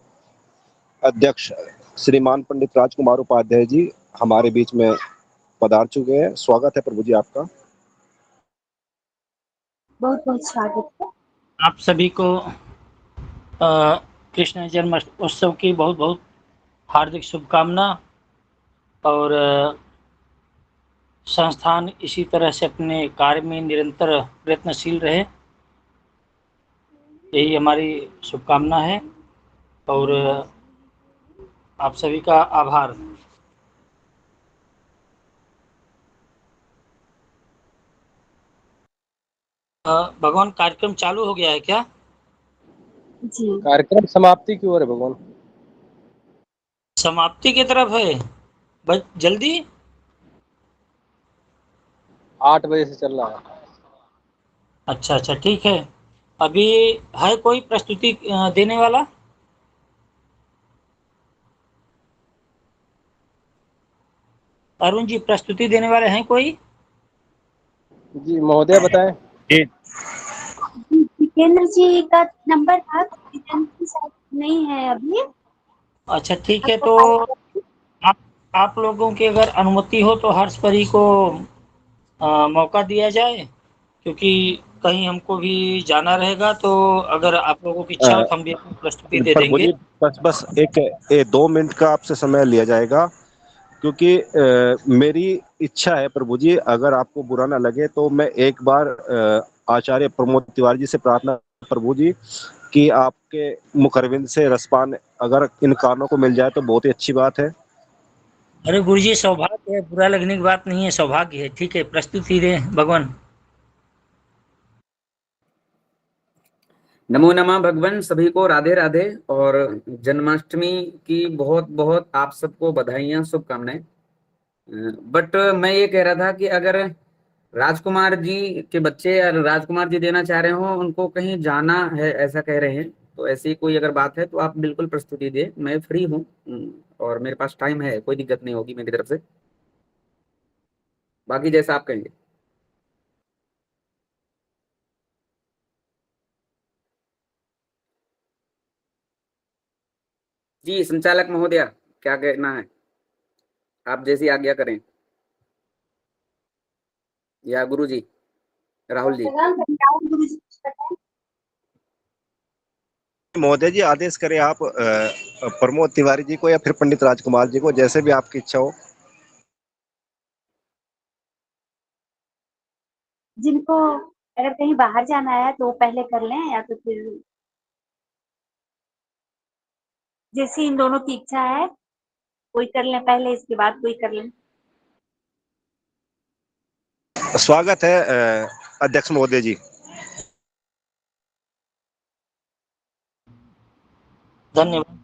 अध्यक्ष श्रीमान पंडित राजकुमार उपाध्याय जी हमारे बीच में पधार चुके हैं। स्वागत है प्रभु जी आपका।
बहुत बहुत स्वागत है।
आप सभी को कृष्ण जन्म उत्सव की बहुत बहुत हार्दिक शुभकामना। और संस्थान इसी तरह से अपने कार्य में निरंतर प्रयत्नशील रहे, यही हमारी शुभकामना है। और आप सभी का आभार। भगवान कार्यक्रम चालू हो गया है क्या?
जी
कार्यक्रम समाप्ति की ओर है भगवान।
समाप्ति की तरफ है, बस जल्दी।
8 बजे से चल रहा है।
अच्छा अच्छा ठीक है। अभी है कोई प्रस्तुति देने वाला? अरुण जी प्रस्तुति देने वाले हैं कोई?
जी महोदय बताएं।
जी
जितेंद्र जी का नंबर था, जितेंद्र जी शायद नहीं है अभी।
अच्छा ठीक है, तो आप लोगों की अगर अनुमति हो तो हर्ष परी को मौका दिया जाए, क्योंकि कहीं हमको भी जाना रहेगा, तो अगर आप लोगों की इच्छा हो तो हम भी अपनी प्रस्तुति दे
प्रभु
देंगे।
जी बस एक 2 मिनट का आपसे समय लिया जाएगा, क्योंकि मेरी इच्छा है प्रभु जी, अगर आपको बुरा ना लगे तो मैं एक बार आचार्य प्रमोद तिवारी जी से प्रार्थना प्रभु जी कि आपके मुखरविंद से रसपान अगर इन कानों को मिल जाए तो बहुत ही अच्छी बात है।
अरे गुरु जी, सौभाग्य है, बुरा लगने की बात नहीं है, सौभाग्य है। ठीक है, प्रस्तुति दे भगवान।
नमो नमः भगवान, सभी को राधे राधे और जन्माष्टमी की बहुत बहुत आप सबको बधाइयां, शुभकामनाएं। बट मैं ये कह रहा था कि अगर राजकुमार जी के बच्चे या राजकुमार जी देना चाह रहे हो, उनको कहीं जाना है ऐसा कह रहे हैं, तो ऐसी कोई अगर बात है तो आप बिल्कुल प्रस्तुति दे, मैं फ्री हूँ और मेरे पास टाइम है, कोई दिक्कत नहीं होगी मेरी तरफ से। बाकी जैसा आप कहेंगे। जी संचालक महोदया, क्या कहना है, आप जैसी आज्ञा करें, या गुरु जी, राहुल जी।
महोदय जी आदेश करें आप प्रमोद तिवारी जी को या फिर पंडित राजकुमार जी को, जैसे भी आपकी इच्छा हो।
जिनको अगर कहीं बाहर जाना है तो पहले कर लें, या तो फिर जैसी इन दोनों की इच्छा है, कोई कर लें पहले, इसके बाद कोई कर लें।
स्वागत है अध्यक्ष महोदय जी।
धन्यवाद।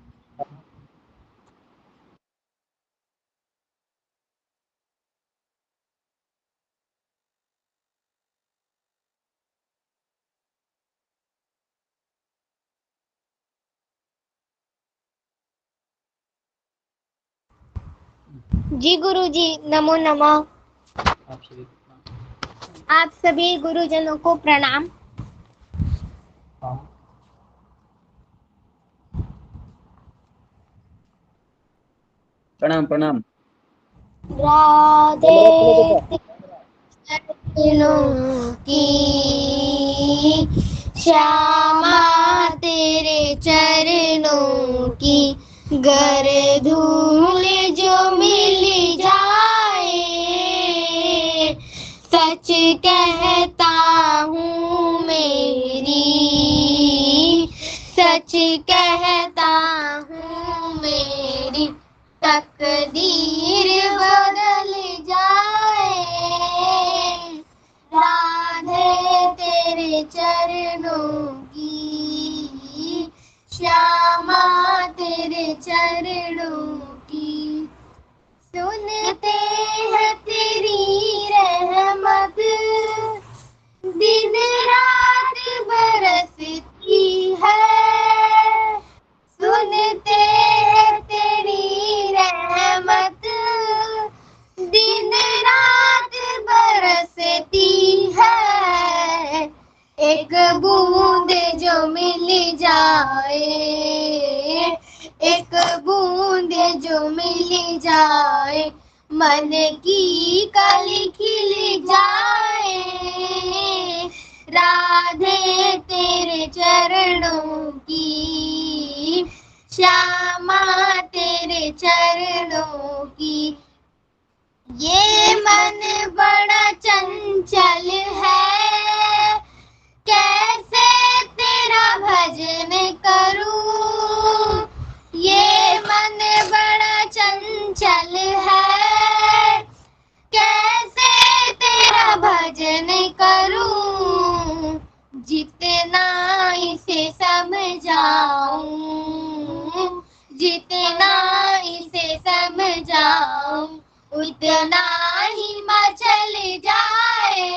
जी गुरु जी, नमो नमः। आप सभी गुरुजनों को प्रणाम।
प्रणाम प्रणाम।
राधे चरणों की श्यामा, तेरे चरणों की गर धूल जो मिल जाए, सच कहता हूँ मेरी, सच कहता हूँ मेरी तकदीर बदल जाए। राधे तेरे चरणों की श्यामा, तेरे चरणों की सुनते हैं तेरी रहमत, दिन रात बरसती है। सुनते हैं तेरी रहमत, दिन रात बरसती है। एक बूंद जो मिल जाए, एक बूंद जो मिल जाए, मन की कली खिल जाए। राधे तेरे चरणों की श्यामा, तेरे चरणों की ये मन बड़ा चंचल है, कैसे तेरा भजन करूं। ये मन बड़ा चंचल है, कैसे तेरा भजन करूं। जितना इसे समझाऊं, जितना इसे समझाऊं, उतना ही मचल जाए।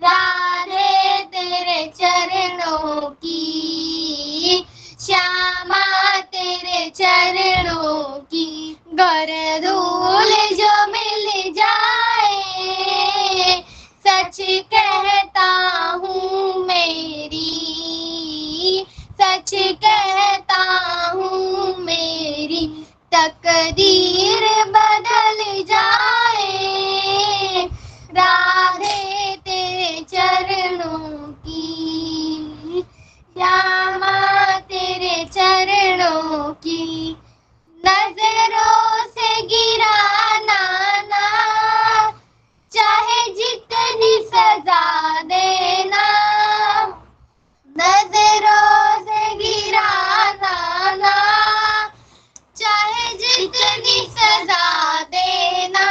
राधे तेरे चरणों की श्यामा, तेरे चरणों की गर धूल जो मिल जाए, सच कहता हूँ मैं
सच कहता हूँ मेरी तकदीर बदल जाए, राधे तेरे चरणों की, श्यामा तेरे चरणों की, नजरों से गिराना ना, चाहे जितनी सजा देना, नजरों से गिराना ना, चाहे जितनी सजा देना,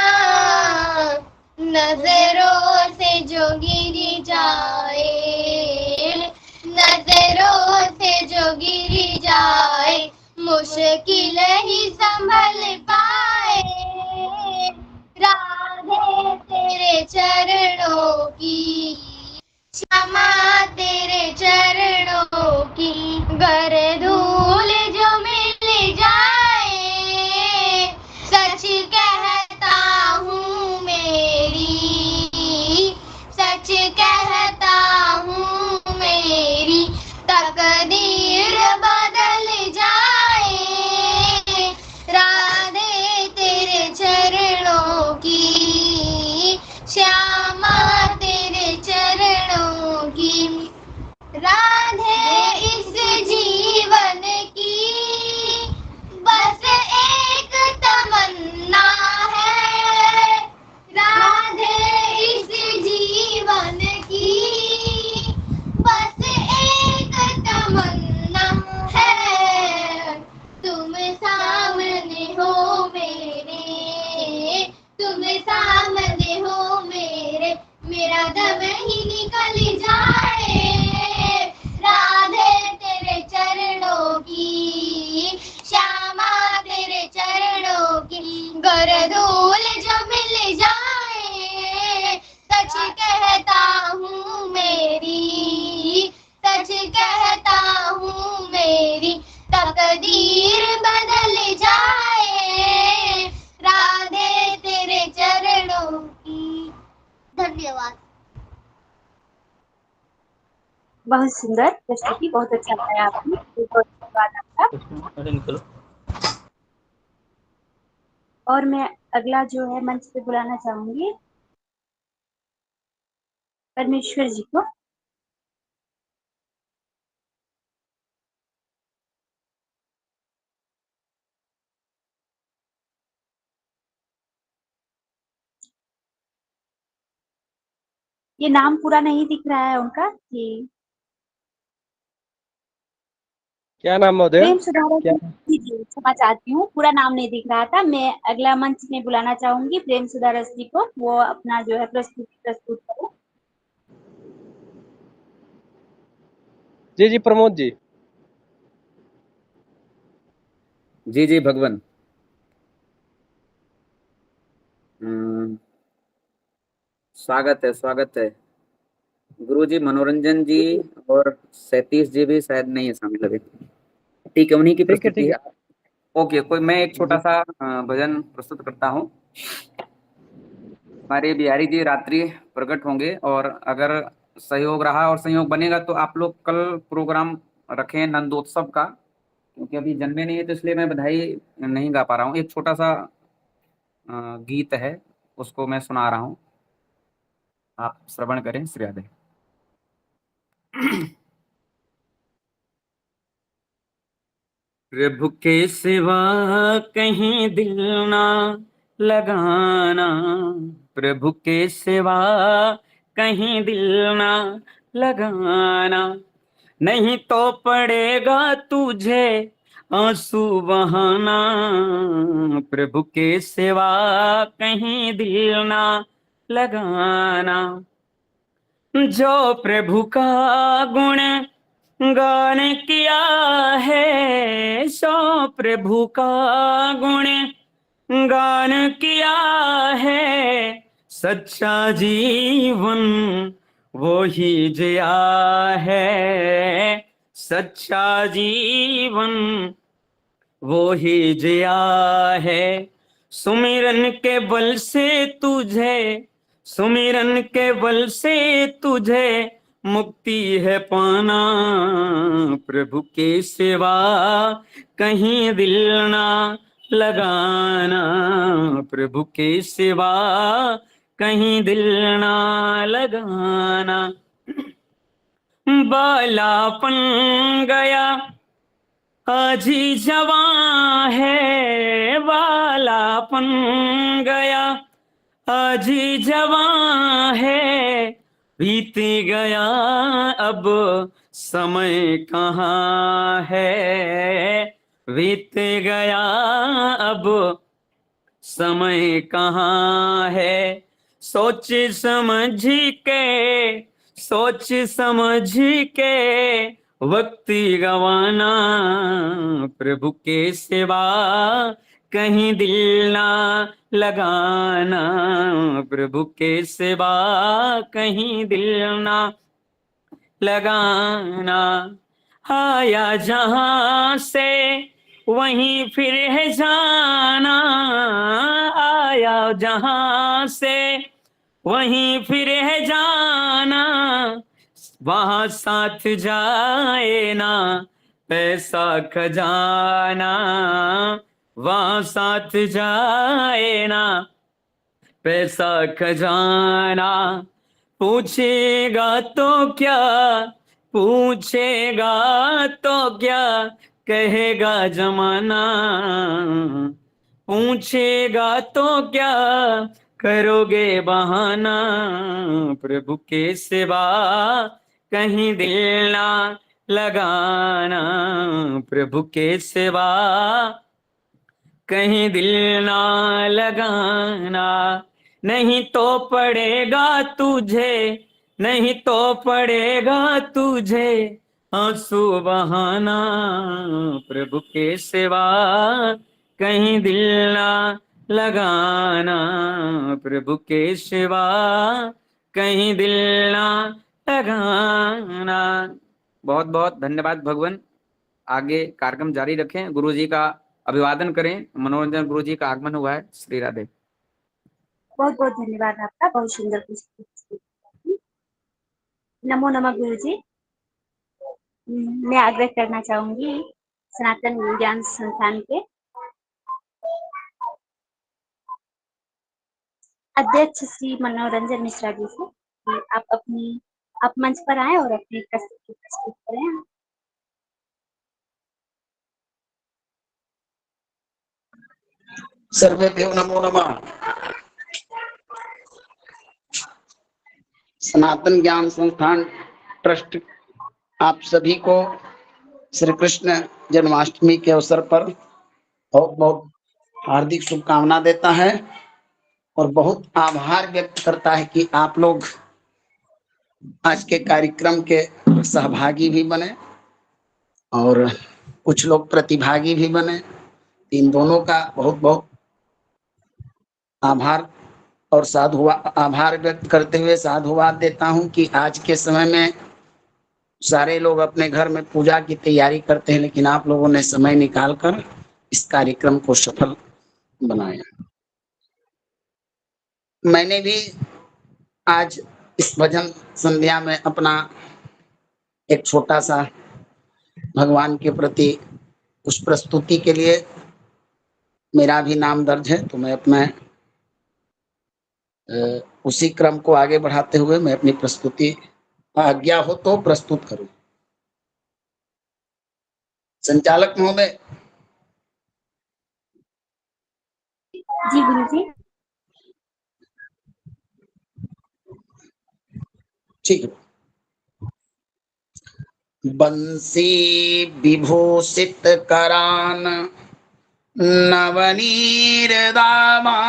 नजरों से जो गिरी जाए, नजरों से जो गिरी जाए, मुश्किल ही संभल पाए, राधे तेरे चरणों की, क्षमा तेरे चरणों की, गर धूल जो मिल जाए, सच कहता हूँ मेरी, सच कहता हूँ मेरी तकदीर बदल जाए, राधे तेरे चरणों की, श्यामा तेरे चरणों की, राधे इस जीवन की बस एक तमन्ना है, राधे इस जीवन की बस एक तमन्ना है, तुम सामने हो मेरे, तुम सामने हो मेरे, मेरा दम ही निकल जाए, राधे तेरे चरणों की, श्यामा तेरे चरणों की, गर धूल जो मिल जाए, सच कहता हूँ मेरी, सच कहता हूँ मेरी तकदीर बदल जाए, राधे तेरे चरणों की। धन्यवाद।
बहुत सुंदर प्रस्तुति, बहुत अच्छा गाया आपने, बहुत धन्यवाद आपका।
अरे निकलो।
और मैं अगला जो है मंच पे बुलाना चाहूंगी परमेश्वर जी को। ये नाम पूरा नहीं दिख रहा है उनका कि
क्या नाम महोदय?
प्रेम सुधारक
क्या?
जी, क्षमा चाहती हूँ, पूरा नाम नहीं दिख रहा था। मैं अगला मंच में बुलाना चाहूंगी प्रेम सुधारक जी को, वो अपना जो है प्रस्तुति प्रस्तुत करें।
जी जी प्रमोद जी।
जी जी भगवान। स्वागत है, स्वागत है। गुरुजी मनोरंजन जी और सतीश जी भी शायद नहीं है शामिल अभी। ठीक है, उन्हीं की प्रस्तुति है। ओके, कोई मैं एक छोटा सा भजन प्रस्तुत करता हूँ। हमारे बिहारी जी रात्रि प्रकट होंगे, और अगर सहयोग रहा और संयोग बनेगा तो आप लोग कल प्रोग्राम रखें नंदोत्सव का, क्योंकि अभी जन्मे नहीं है तो इसलिए मैं बधाई नहीं गा पा रहा हूँ। एक छोटा सा गीत है, उसको मैं सुना रहा हूँ, आप श्रवण करें। श्री राधे। प्रभु के सिवा कहीं दिल ना लगाना, प्रभु के सिवा कहीं दिल ना लगाना, नहीं तो पड़ेगा तुझे आंसू बहाना, प्रभु के सिवा कहीं दिल ना लगाना, जो प्रभु का गुण गान किया है, सो प्रभु का गुण गान किया है, सच्चा जीवन वो ही जिया है, सच्चा जीवन वो ही जिया है, सुमिरन के बल से तुझे, सुमिरन के बल से तुझे मुक्ति है पाना प्रभु के सिवा, कहीं दिल ना लगाना प्रभु के सिवा, कहीं दिल ना लगाना। बालापन गया आज ही जवां है, बालापन गया आज ही जवां है, बीत गया अब समय कहाँ है, बीत गया अब समय कहाँ है। सोच समझ के, सोच समझ के वक्त गवाना प्रभु के सिवा, कहीं दिल ना लगाना प्रभु के सिवा, कहीं दिल ना लगाना। आया जहां से वहीं फिर है जाना, आया जहां से वहीं फिर है जाना, वहां साथ जाए ना पैसा खजाना, वहां साथ जाए ना पैसा खजाना। पूछेगा तो क्या, पूछेगा तो क्या कहेगा जमाना, पूछेगा तो क्या करोगे बहाना प्रभु के सिवा, कहीं दिल ना लगाना प्रभु के सिवा, कहीं दिल ना लगाना। नहीं तो पड़ेगा तुझे, नहीं तो पड़ेगा तुझे आंसू बहाना प्रभु के सिवा, कहीं दिल ना लगाना प्रभु के सिवा, कहीं दिल ना लगाना। बहुत बहुत धन्यवाद भगवान। आगे कार्यक्रम जारी रखें। गुरु जी का अभिवादन करें। मनोरंजन गुरु जी का आगमन हुआ है। श्री राधे।
बहुत बहुत धन्यवाद आपका, बहुत सुंदर प्रस्तुति। नमो नमः गुरु जी। मैं आग्रह करना चाहूंगी सनातन ज्ञान संस्थान के अध्यक्ष श्री मनोरंजन मिश्रा जी से कि आप मंच पर आए और अपनी प्रस्तुति प्रस्तुत करें।
सर्वेभ्यो नमो नमः। सनातन ज्ञान संस्थान ट्रस्ट आप सभी को श्री कृष्ण जन्माष्टमी के अवसर पर बहुत बहुत हार्दिक शुभकामना देता है और बहुत आभार व्यक्त करता है कि आप लोग आज के कार्यक्रम के सहभागी भी बने और कुछ लोग प्रतिभागी भी बने। इन दोनों का बहुत बहुत आभार और आभार व्यक्त करते हुए साधुवाद देता हूं कि आज के समय में सारे लोग अपने घर में पूजा की तैयारी करते हैं, लेकिन आप लोगों ने समय निकालकर इस कार्यक्रम को सफल बनाया। मैंने भी आज इस भजन संध्या में अपना एक छोटा सा भगवान के प्रति उस प्रस्तुति के लिए मेरा भी नाम दर्ज है, तो मैं अपना उसी क्रम को आगे बढ़ाते हुए मैं अपनी प्रस्तुति आज्ञा हो तो प्रस्तुत करूं। संचालक महोदय।
जी गुरु जी।
ठीक है। बंसी विभूषित करान नवनीर दामा,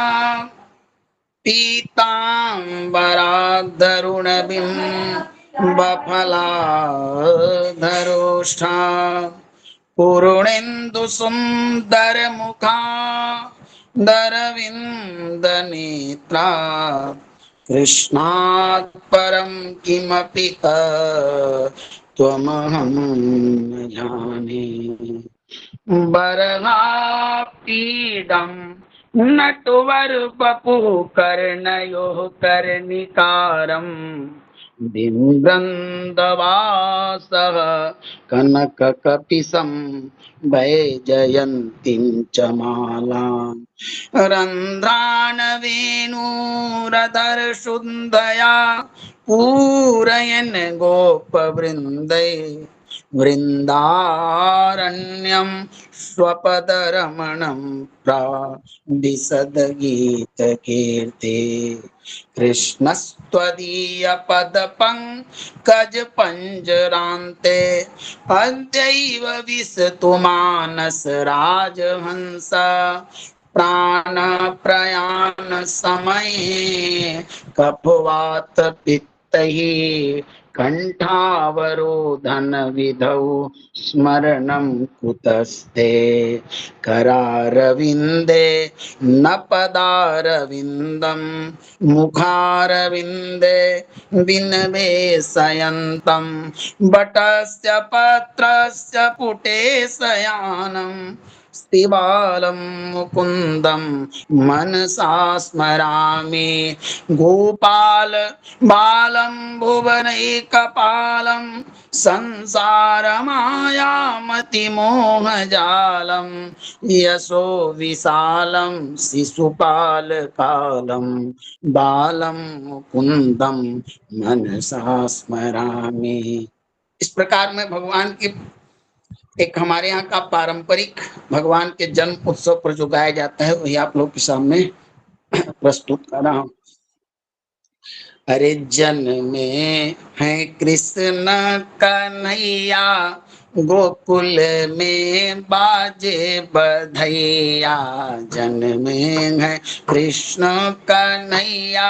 पीतांबराधरुण बिंबफलाधरोष्ठा, पूर्णेन्दु सुंदर मुखा दरविंद नेत्रा, कृष्णात् परं किमपि त्वमहं न जाने। बर्हापीडं नटवर बपु कर्णयोः कर्णिकारं, बिम्बृन्दवासः कनककपिशं वैजयन्तीं च मालाम् रन्ध्रान् वेणुरधरशुन्धया पूरयन् गोपवृन्दै वृन्दारण्यं स्वपदरमणं प्राविशद्गीतकीर्ते कृष्णस्त्वदीयपदपङ्कजपञ्जरान्ते अद्यैव विशतु मानस राजहंस प्राणप्रयाण समये कफवात पित्तैः कंठावरोधन विधौ स्मरणं कुतस्ते करारविन्दे न पदारविन्दं मुखारविन्दे विनिवेशयन्तं बटस्य पत्रस्य पुटे शयानम् स्तिबालं मुकुन्दं मनसा स्मरामि गोपाल बालं भुवनैकपालं संसारमायामतिमोहजालं यशो विशालं शिशुपालकालं बालं मुकुन्दं मनसा स्मरामि। इस प्रकार में भगवान की एक हमारे यहाँ का पारंपरिक भगवान के जन्म उत्सव पर जो गाया जाता है वही आप लोग के सामने प्रस्तुत कर रहा हूँ। अरे जन्मे है कृष्ण कन्हैया गोकुल में बाजे बधैया जन्मे है कृष्ण कन्हैया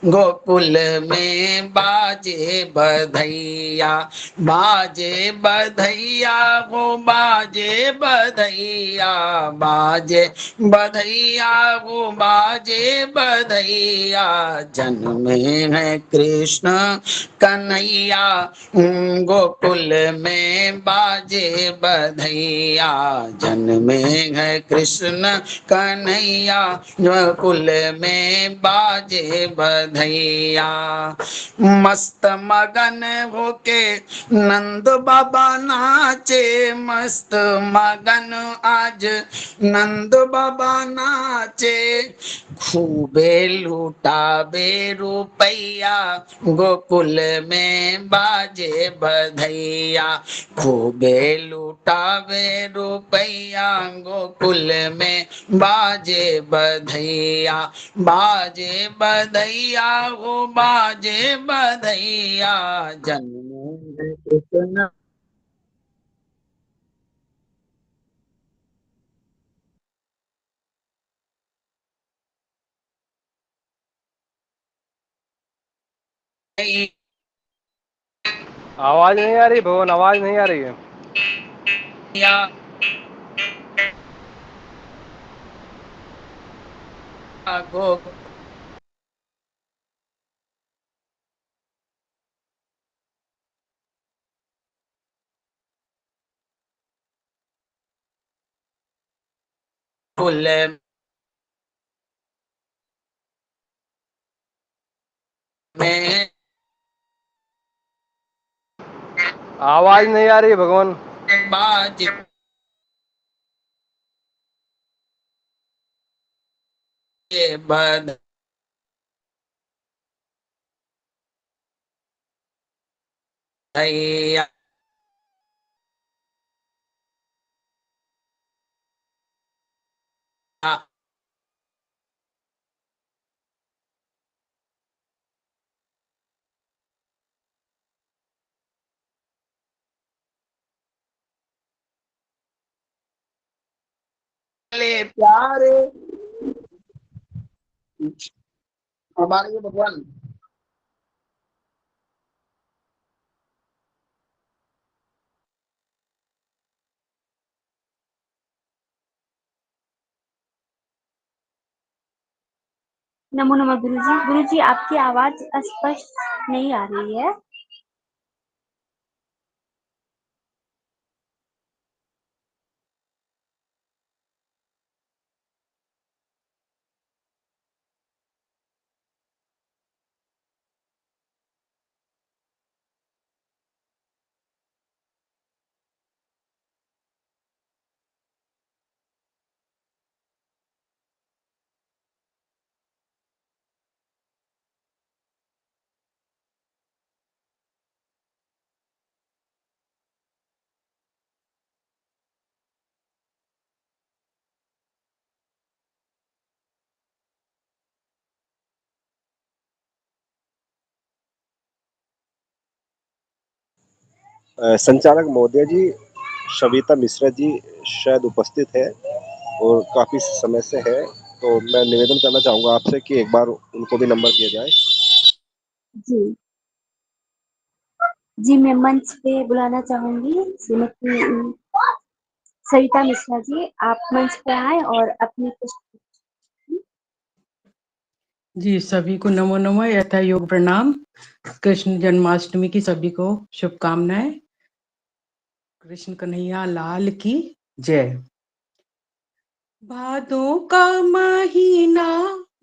गोकुल में बाजे बधैया बाजे बधैया वो बाजे बधैया बाजे बधैया वो बाजे बधैया जन्मे है कृष्ण कन्हैया गोकुल में बाजे बधैया जन्मे है कृष्ण कन्हैया गोकुल में बाजे बधैया मस्त मगन होके नंद बाबा नाचे मस्त मगन आज नंद बाबा नाचे खूबे लूटाबे रुपैया गोकुल में बाजे बधैया खूबे लूटाबे रुपैया गोकुल में बाजे बधैया बाजे बधैया वो बाजे बधैया जन्म कृष्ण
आवाज नहीं आ रही भवन, आवाज नहीं आ रही है।
गोकुल में
आवाज नहीं आ रही भगवान।
बाजे बधैया प्यारे हमारे भगवान
नमो नमः गुरुजी। गुरुजी आपकी आवाज स्पष्ट नहीं आ रही है।
संचालक महोदय जी, सविता मिश्रा जी शायद उपस्थित है और काफ़ी समय से है, तो मैं निवेदन करना चाहूँगा आपसे कि एक बार उनको भी नंबर दिया जाए।
जी। जी, मैं मंच पे बुलाना चाहूँगी श्रीमती सविता मिश्रा जी, आप मंच पे आएँ और अपनी कुछ
जी, सभी को नमो नमः यथा योग प्रणाम। कृष्ण जन्माष्टमी की सभी को शुभकामनाएं। कृष्ण कन्हैया लाल की जय। भादों का महीना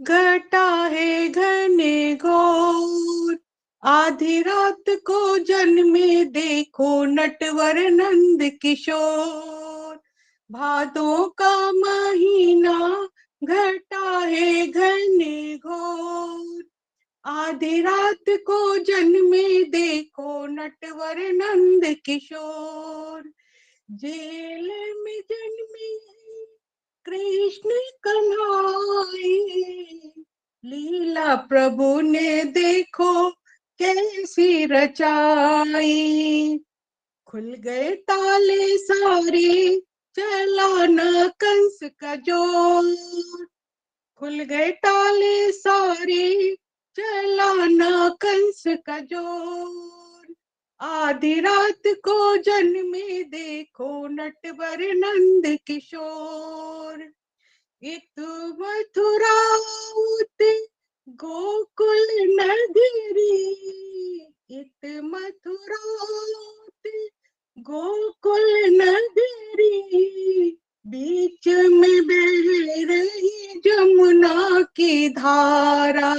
घटा है घने घोर, आधी रात को जन्मे देखो नटवर नंद किशोर। भादों का महीना घटा है घने घोर, आधी रात को जन्मे देखो नटवर नंद किशोर। जेल में जन्मे कृष्ण कन्हाई, लीला प्रभु ने देखो कैसी रचाई। खुल गए ताले सारे चला न कंस का जोर, खुल गए ताले सारे चला न कंस का जोर। आधी रात को जन्मे देखो नटवर नंद किशोर। इत मथुराउत गोकुल नगरी, इत मथुराउत गोकुल नगरी, बीच में बह रही जमुना की धारा।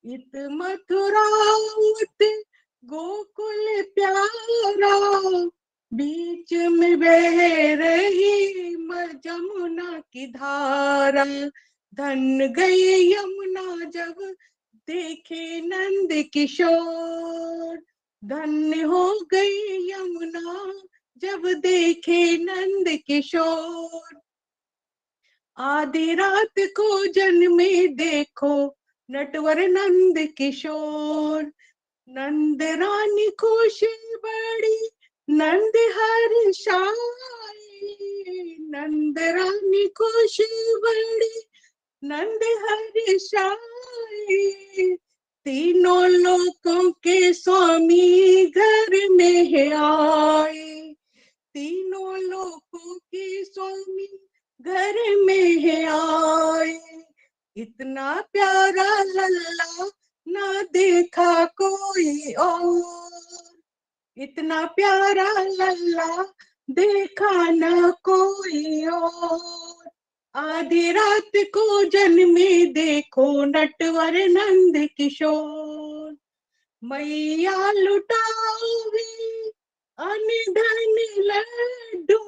इत मथुराउत गोकुल प्यारा, बीच में बह रही जमुना की धारा। धन गई यमुना जब देखे नंद किशोर, धन्य हो गई यमुना जब देखे नंद किशोर। आधी रात को जन्मे देखो नटवर नंद किशोर। नंद रानी खुश बड़ी नंद हर्षाई, नंद रानी खुश बड़ी नंद हर्षाई। तीनों लोकों के स्वामी घर में है आए, तीनों लोकों के स्वामी घर में है आए। इतना प्यारा लल्ला ना देखा कोई और, इतना प्यारा लल्ला देखा ना कोई और। आधी रात को जन्मे देखो नटवर नंद किशोर। मैया लुटावे अनधन लड्डू,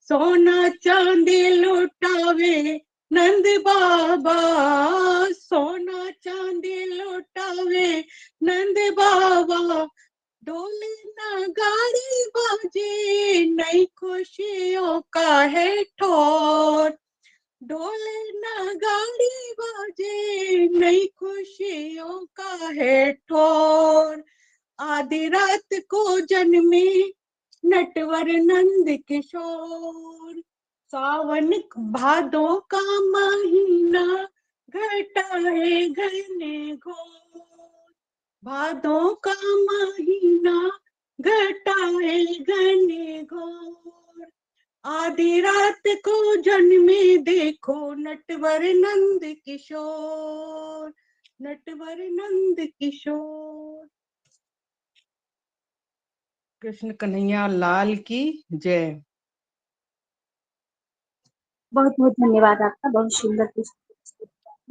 सोना चांदी लुटावे नंद बाबा, सोना चांदी लुटावे नंद बाबा। डोले नगाड़ी बाजे नई खुशियों का है ठोर, डोले नगाड़ी बाजे नई खुशियों का है ठोर। आधी रात को जन्मे नटवर नंद किशोर। सावन भादों का महीना घटा है घने घोर, भादों का महीना घटा है घने घोर। आधी रात को जन्मे देखो नटवर नंद किशोर, नटवर नंद किशोर। कृष्ण कन्हैया लाल की जय।
बहुत बहुत धन्यवाद आपका, बहुत सुंदर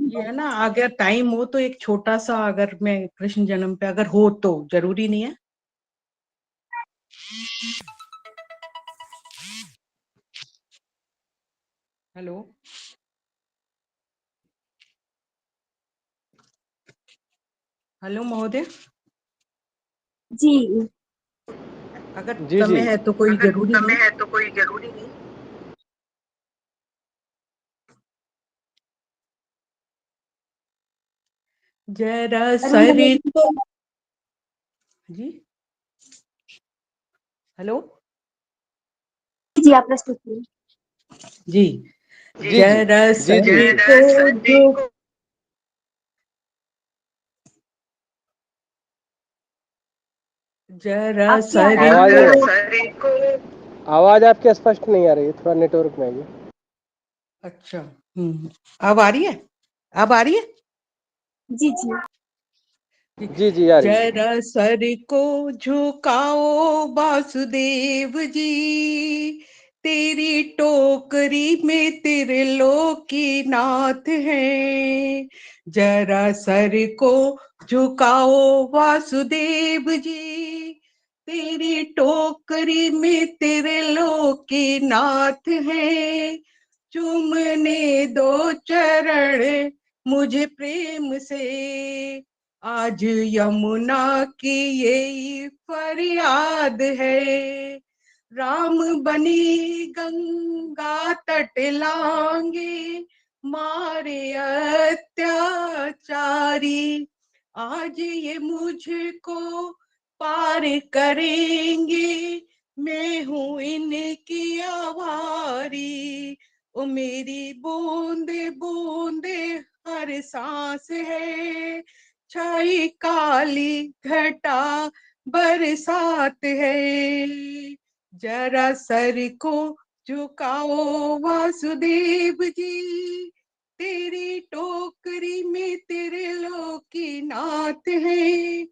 ये है ना, अगर टाइम हो तो एक छोटा सा, अगर मैं कृष्ण जन्म पे अगर हो तो, जरूरी नहीं है। हेलो हेलो महोदय
जी।
अगर
जी
समय
जी।
है तो कोई
अगर
जरूरी
समय
नहीं।
है तो कोई जरूरी नहीं।
जरा
अरुण
सरित
जलेबी
को जी हेलो
जी आप प्रस्तुत करिए।
जी जरा सर को जो जरा सर को
आवाज आपकी स्पष्ट नहीं आ रही है, थोड़ा नेटवर्क में आइए।
अच्छा अब आ रही है? अब आ रही है?
जी जी
जी जी आ रही है।
जरा सर को झुकाओ वासुदेव जी, तेरी टोकरी में त्रिलोकी नाथ है। जरा सर को झुकाओ वासुदेव जी, तेरी टोकरी में त्रिलोकी नाथ है। चूमने दो चरण मुझे प्रेम से, आज यमुना की यही फरियाद है। राम बनी गंगा तट लांगे, मारे अत्याचारी। आज ये मुझको पार करेंगे, मैं हूँ इनकी आभारी। ओ मेरी बूंदे बूंदे हर सांस है, छाई काली घटा बरसात है। जरा सर को झुकाओ वासुदेव जी, तेरी टोकरी में त्रिलोकी नाथ है।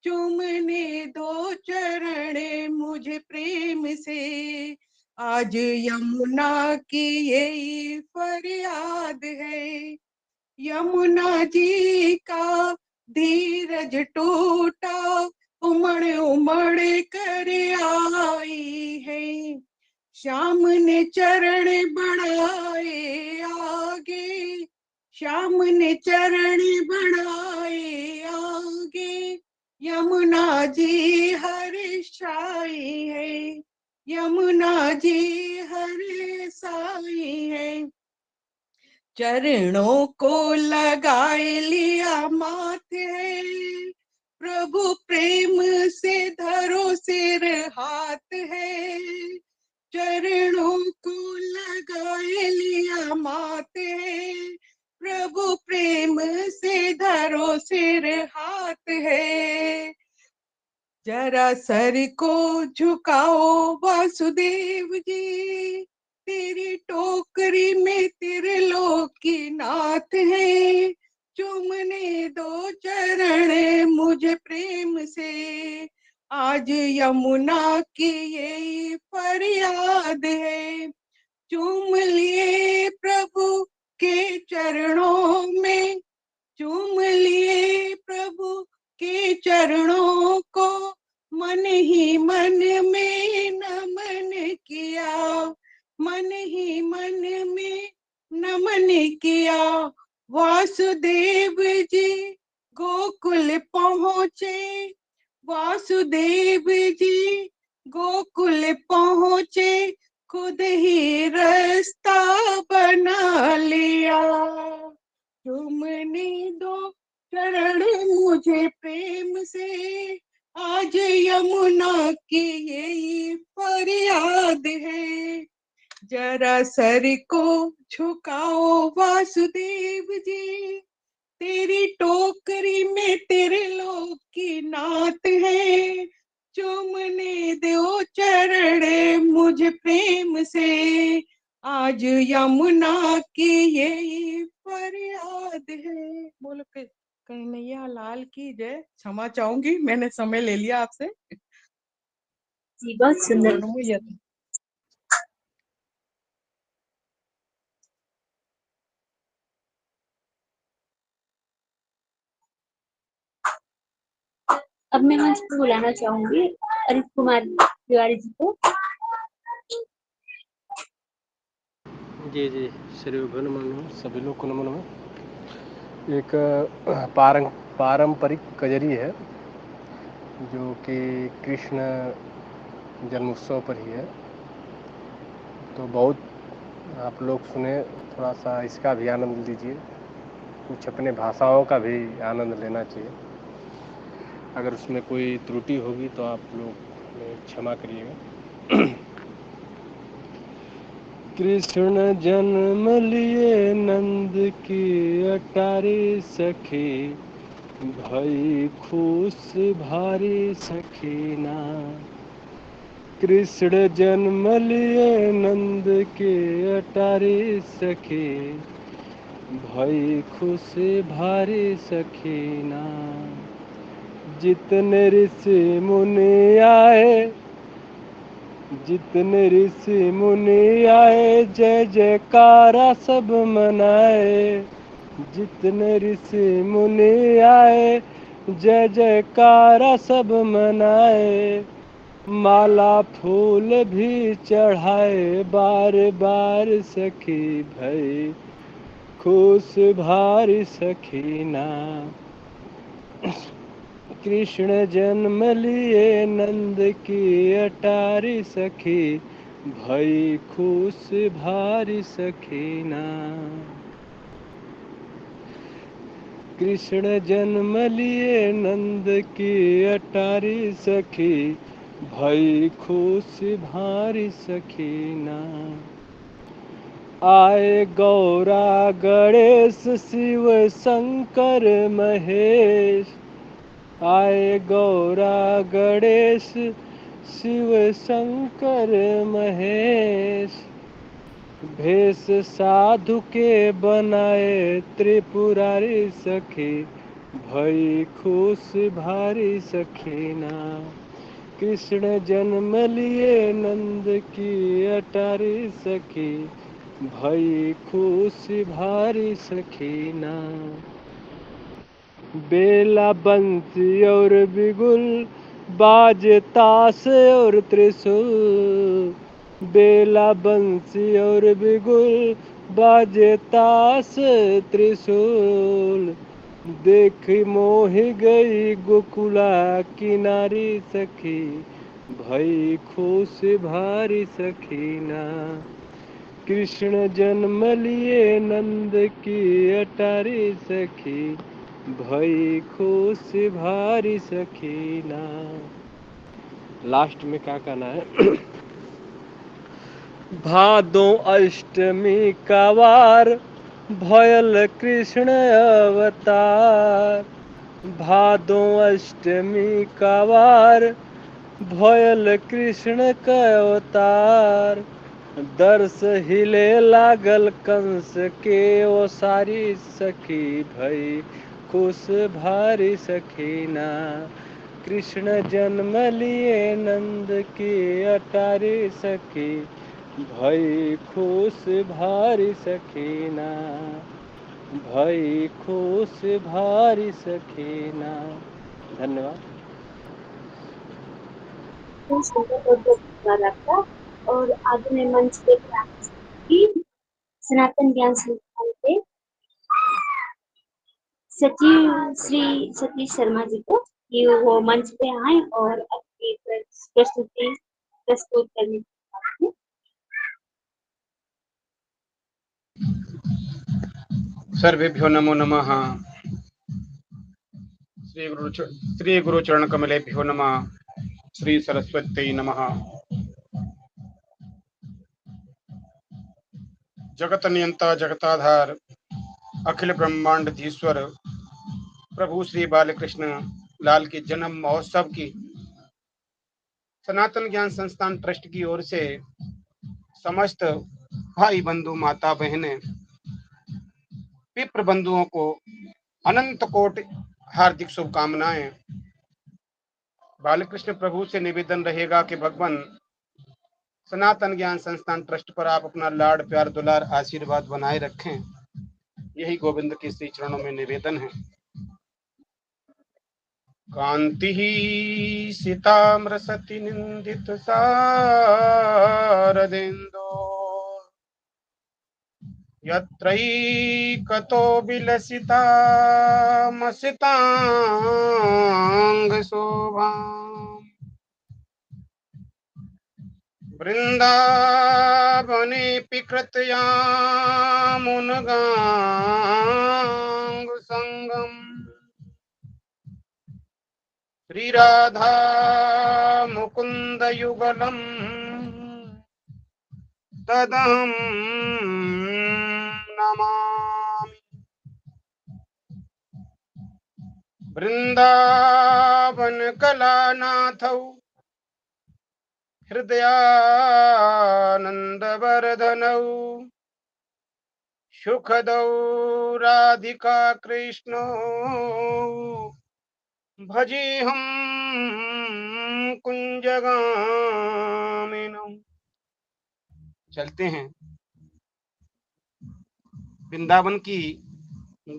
चूमने दो चरण मुझे प्रेम से, आज यमुना की यही फरियाद है। यमुना जी का धीरज टूटा, उमड़ उमड़ कर आई है। श्याम ने चरण बढ़ाए आगे, श्याम ने चरण बढ़ाए आगे। यमुना जी हर्षाई है, यमुना जी हर्षाई है। चरणों को लगाए लिया माथे, प्रभु प्रेम से धरो सिर हाथ है। चरणों को लगाए लिया माथे, प्रभु प्रेम से धरो सिर हाथ है। जरा सर को झुकाओ वासुदेव जी, तेरी टोकरी में त्रिलोकी नाथ है। चूमने दो चरण मुझे प्रेम से, आज यमुना की यही फरियाद है। चूम लिए प्रभु के चरणों में, चूम लिए प्रभु के चरणों को, मन ही मन में नमन किया, मन ही मन में नमन किया। वासुदेव जी गोकुल पहुँचे, वासुदेव जी गोकुल पहुँचे, खुद ही रास्ता बना लिया। चूमने दो चरण मुझे प्रेम से, आज यमुना की यही फरियाद है। जरा सर को झुकाओ वासुदेव जी, तेरी टोकरी में त्रिलोकी नाथ है। चूमने दो चरण मुझे प्रेम से, आज यमुना की यही फरियाद है। बोलो कन्हैया लाल की जय। क्षमा चाहूंगी, मैंने समय ले लिया आपसे।
जी बहुत सुंदर। अब मैं मंच पर बुलाना चाहूंगी अरित कुमार तिवारी जी को।
जी जी श्री नमः, सभी लोग को नमः। एक पारंपरिक कजरी है जो कि कृष्ण जन्मोत्सव पर ही है, तो बहुत आप लोग सुने, थोड़ा सा इसका भी आनंद लीजिए, कुछ अपने भाषाओं का भी आनंद लेना चाहिए। अगर उसमें कोई त्रुटि होगी तो आप लोग क्षमा करिएगा। कृष्ण जन्म लिए नंद की अटारी सखी, भई खुश भारी सखीना। कृष्ण जन्म लिए नंद के अटारी सखी, भई खुश भारी सखीना। जितने ऋषि मुनि आए, जितने ऋषि मुनि आए, जय जयकारा सब मनाए। जितने ऋषि मुनि आए, जय जयकारा सब मनाए। माला फूल भी चढ़ाए, बार बार सखी भई खुश भारी सखीना। कृष्ण जन्म लिए नंद की अटारी सखी, भई खुश भारी सखीना। कृष्ण जन्म लिए नंद की अटारी सखी, भई खुश भारी सखीना। आए गौरा गणेश शिव शंकर महेश, आए गौरा गणेश शिव शंकर महेश। भेष साधु के बनाए त्रिपुरारी सखी, भई खुश भारी सखीना। कृष्ण जन्म लिए नंद की अटारी सखी, भई खुश भारी सखीना। बेला बंसी और बिगुल, बाजे ताश और त्रिशूल। बेला बंसी और बिगुल, बाजे ताश त्रिशूल। देखी मोहि गई गोकुला की नारी सखी, भई खुश भारी सखीना। कृष्ण जन्म लिए नंद की अटारी सखी, भई खुश भारी सखीना। लास्ट में क्या कहना है? भादो अष्टमी का वार, भयल कृष्ण अवतार। भादो अष्टमी का वार, भयल कृष्ण का अवतार। दर्श हिले लागल कंस के ओ सारी सखी, भई खुश भारी सखीना। कृष्ण जन्म लिए नंद की अटारी सखी, भई खुश भारी सखीना। भई खुश भारी सखीना। धन्यवाद।
बहुत सुंदर, बहुत बहुत धन्यवाद आपका। और आगे मैं मंच पे कि सनातन ज्ञान संस्थान के सचिव श्री सतीश शर्मा जी को कि वो मंच पे आए और अपनी प्रस्तुति प्रस्तुत करने की।
सर्वेभ्यो नमो नमः। श्री गुरु चरण कमलेभ्यो नमः। श्री सरस्वती नमः। जगत नियंता जगताधार अखिल ब्रह्मांडधीश्वर प्रभु श्री बालकृष्ण लाल की जन्म महोत्सव की सनातन ज्ञान संस्थान ट्रस्ट की ओर से समस्त भाई बंधु माता बहनें विप्र बंधुओं को अनंत कोटि हार्दिक शुभकामनाएं। बालकृष्ण प्रभु से निवेदन रहेगा कि भगवान सनातन ज्ञान संस्थान ट्रस्ट पर आप अपना लाड प्यार दुलार आशीर्वाद बनाए रखें, यही गोविंद के श्री चरणों में निवेदन है। कांति ही सीताम्रसति निंदित सारदेन्दो, यत्रैकतो विलसिता मसितांग शोभा। वृंदावने कृतयामुनगांग संगम,
श्री राधा मुकुंद युगलम तदहं नमामि। वृंदावन कलानाथौ हृदयानंद वर्धनौ सुखदौ राधिका कृष्णो भजेहं कुंजगामिनौ। चलते हैं वृंदावन की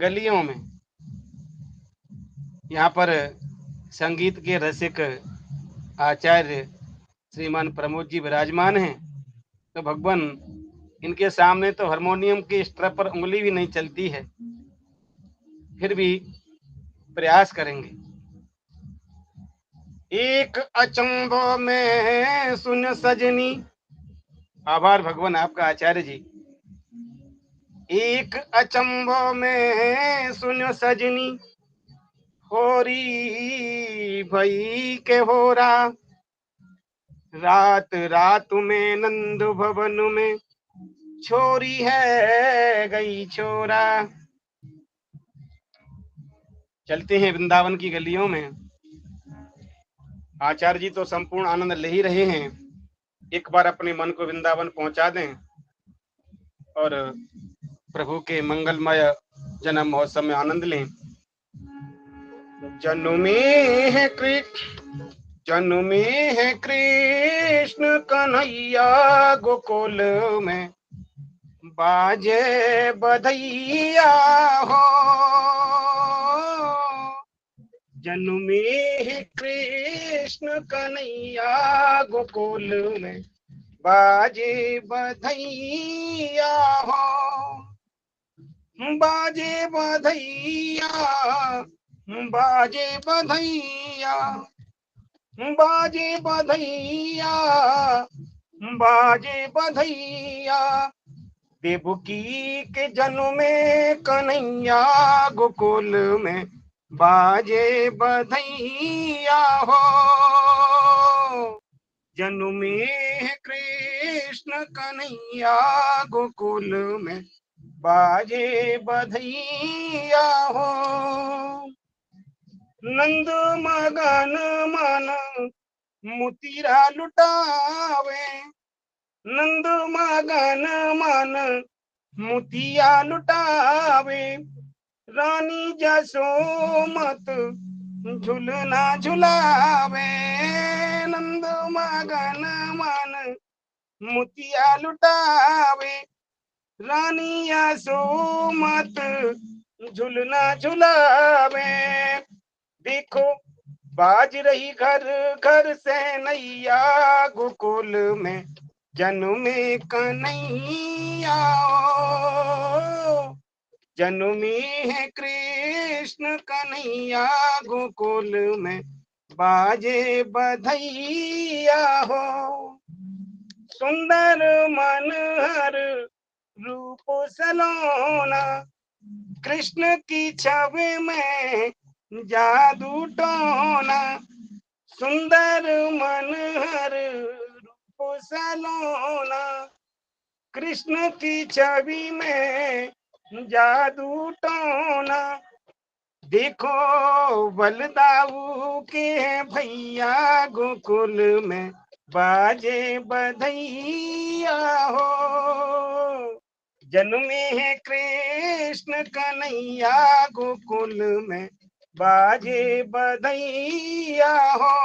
गलियों में। यहाँ पर संगीत के रसिक आचार्य श्रीमान प्रमोद जी विराजमान हैं। तो भगवान इनके सामने तो हारमोनियम के स्ट्रप पर उंगली भी नहीं चलती है, फिर भी प्रयास करेंगे। एक अचंभो में सुन सजनी, आभार भगवान आपका आचार्य जी। एक अचंभो में सुन सजनी, होरी भई के होरा। रात रात में नंद भवन में छोरी है गई छोरा। चलते हैं वृंदावन की गलियों में। आचार्य जी तो संपूर्ण आनंद ले ही रहे हैं। एक बार अपने मन को वृंदावन पहुंचा दें और प्रभु के मंगलमय जन्म महोत्सव में आनंद लें। जन्मे है कृष्ण कन्हैया गोकुल में, बाजे बधैया हो। जन्मे है कृष्ण कन्हैया गोकुल में, बाजे बधैया हो। बाजे बधैया, बाजे बधैया, बाजे बधैया, बाजे बधैया। देवकी के जन्मे कन्हैया गोकुल में, बाजे बधैया हो। जन्मे है कृष्ण कन्हैया गोकुल में, बाजे बधैया हो। नंद मगन मन मुतीरा लुटावे, नंद मगन मन मुतिया लुटावे। रानी जसोमत झुलना झुलावे, नंद मगन मन मुतिया लुटावे। रानी यशोमत झुलना झुलावे। देखो बाज रही घर घर से नैया गोकुल में, जन्मे कन्हैया। जन्मे है कृष्ण कन्हैया गोकुल में, बाजे बधैया हो। सुंदर मनहर रूप सलोना, कृष्ण की छवि में जादू टोना। सुंदर मनहर रूप सलोना, कृष्ण की छवि में जादू टोना। देखो बलदाऊ के भैया गोकुल में, बाजे बधैया हो। जन्मे है कृष्ण कन्हैया गोकुल में, बाजे बधैया हो।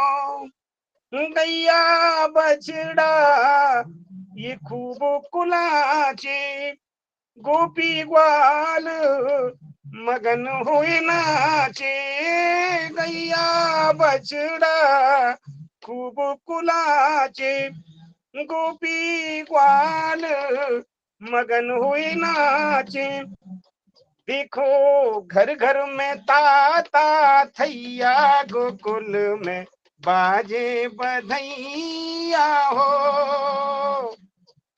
गैया बछड़ा ये खूब कुलाचे, गोपी ग्वाल मगन हुए नाचे। गैया बछड़ा खूब कुलाचे, गोपी ग्वाल मगन हुए नाचे। देखो घर घर में ताता थैया गोकुल में, बाजे बधैया हो।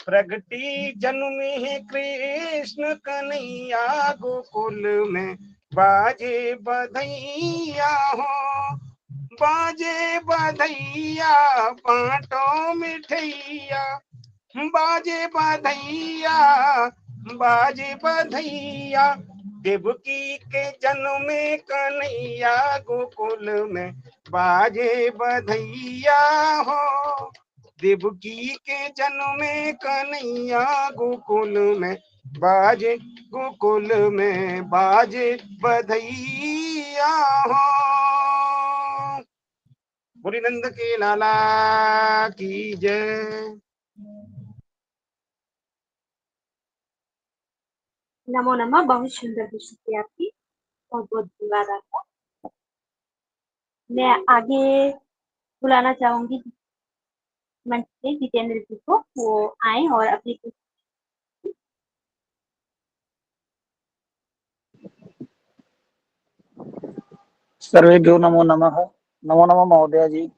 प्रगति जन्मे है कृष्ण कन्हैया गोकुल में, बाजे बधैया हो। बाजे बधैया बाटो मिठैया, बाजे बधैया बाजे बधैया, देवकी के जन्म में कन्हैया गोकुल में बाजे बधैया हो, देवकी के जन्म में कन्हैया गोकुल में बाजे, गोकुल में बाजे बधैया हो। बोली नंद के लाला की जय।
नमो नमः। बहुत सुंदर प्रस्तुति आपकी, बहुत बहुत धन्यवाद आपका। मैं आगे बुलाना चाहूंगी मंच पे जितेंद्र जी को, वो आए और अपनी
सर्वेभ्यो नमो नमः। नमो नमः महोदय जी।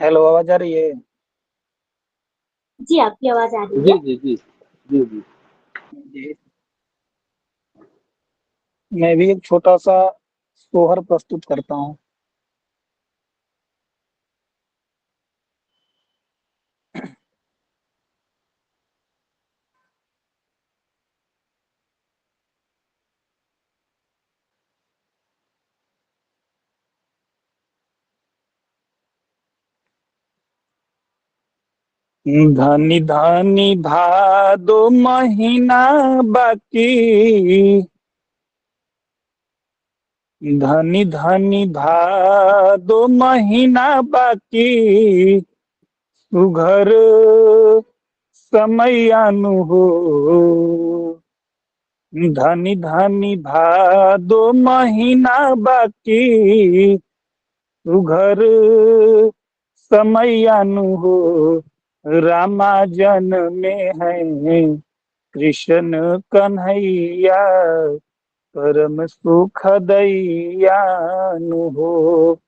हेलो, आवाज आ रही है?
जी आपकी आवाज आ रही
जी
है।
जी जी जी जी।
जी। मैं भी एक छोटा सा सोहर प्रस्तुत करता हूँ। धनी धनी भादो महीना बाकी, धनी धनी भादो महीना बाकी, सुघर समय आनु हो। धनी धनी भादो महीना बाकी, सुघर समय आनु हो। रामा जन में है कृष्ण कन्हैया, परम सुख दैयानु हो।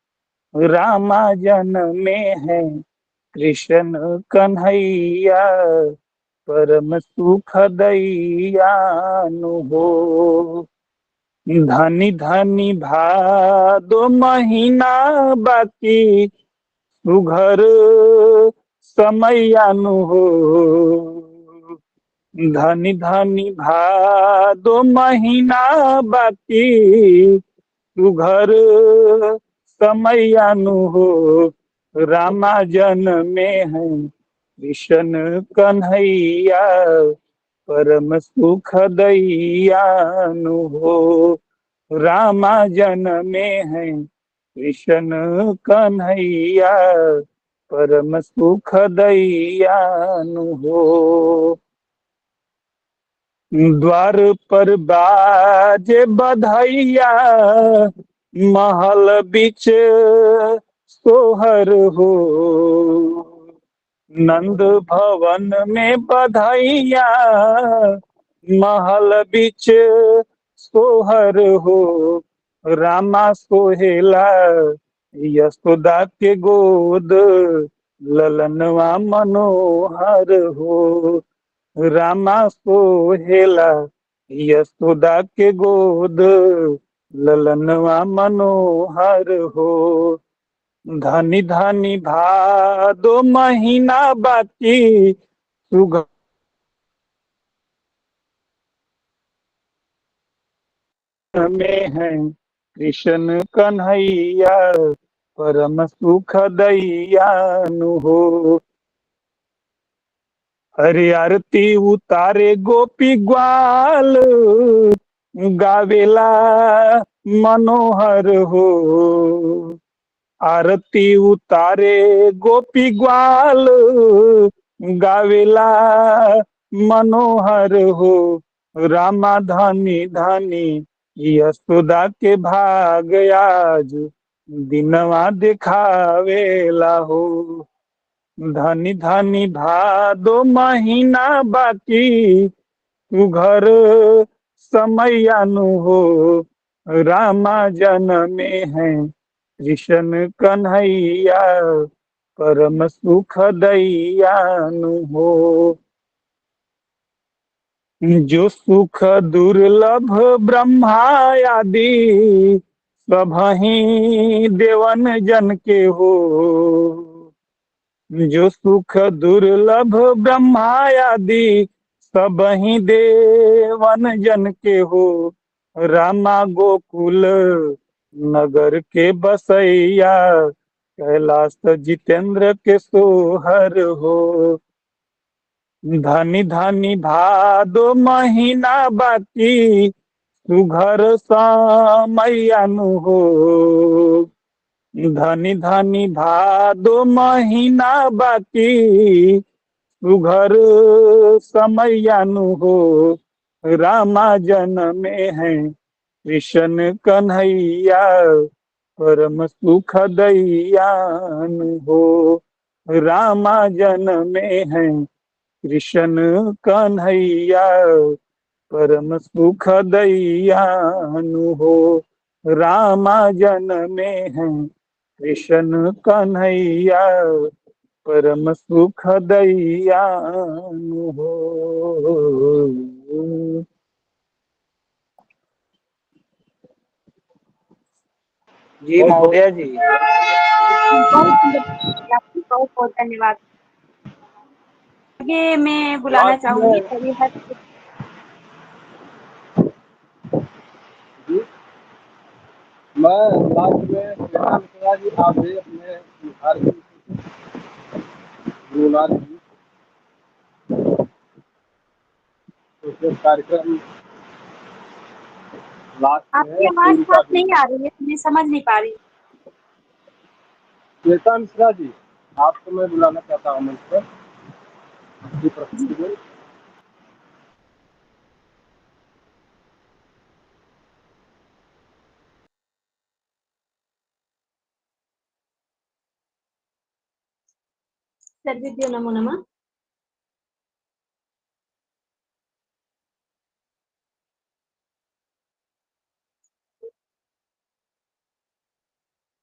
रामा जन में है कृष्ण कन्हैया, परम सुख दैयानु हो। धनी धनी भादो महीना बाकी, सुघर समय आनु हो। धनी धनी भादो महीना बाकी, सुघर समय आनु हो। रामा जन में है कृष्ण कन्हैया, परम सुख दैयानु हो। रामा जन में है कृष्ण कन्हैया, परम सुख दैयानु हो। द्वार पर बाजे बधैया, महल बीच सोहर हो। नंद भवन में बधैया, महल बीच सोहर हो। रामा सोहेला यशोदा के गोद, ललनवा मनोहर हो। रामा सोहेला यशोदा के गोद, ललनवा मनोहर हो। धनी धनी भादो महीना बाकी, सुघर में है कृष्ण कन्हैया, परम सुख दैयानु हो। हरि आरती उतारे गोपी ग्वाल, गावेला मनोहर हो। आरती उतारे गोपी ग्वाल, गावेला मनोहर हो। रामा धनी धनी यशोदा के भाग, आज दिनवा दिखावेला हो।
धनी धनी भादो महीना बाकी तू घर समयानु हो रामा जनमे है कृष्ण कन्हैया परम सुख दैयानु हो। जो सुख दुर्लभ ब्रह्मा आदि सबहि देवन जन के हो। जो सुख दुर्लभ ब्रह्मा आदि सबहि देवन जन के हो। रामा गोकुल नगर के बसैया कैलाश जितेंद्र के सोहर हो। धनी धनी भादो महीना बाकी सुघर समयानु हो। धनी धनी भादो महीना बाकी सुघर समयानु हो। रामा जनमे है कृष्ण कन्हैया परम सुख दैयानु हो। रामा जनमे है कृष्ण कन्हैया परम सुख दैयानु हो। रामा जनमे है कृष्ण कन्हैया परम सुख दैयानु हो। जी महोदया जी।
बहुत सुंदर, आपकी बहुत बहुत धन्यवाद। आगे मैं बुलाना
लास्ट
चाहूंगी
में
सभी हर
जी मैं लास्ट में श्वेता मिश्रा जी आप भी अपने बिहार की गुरुनाथ जी तो फिर कार्यक्रम लास्ट में
आपकी आवाज
पूरी का
साफ नहीं आ रही है, मैं समझ नहीं पा रही।
श्वेता मिश्रा जी आपको मैं बुलाना चाहता हूँ मंच पर आपकी प्रस्तुति में।
सर्वेभ्यो नमो नमः।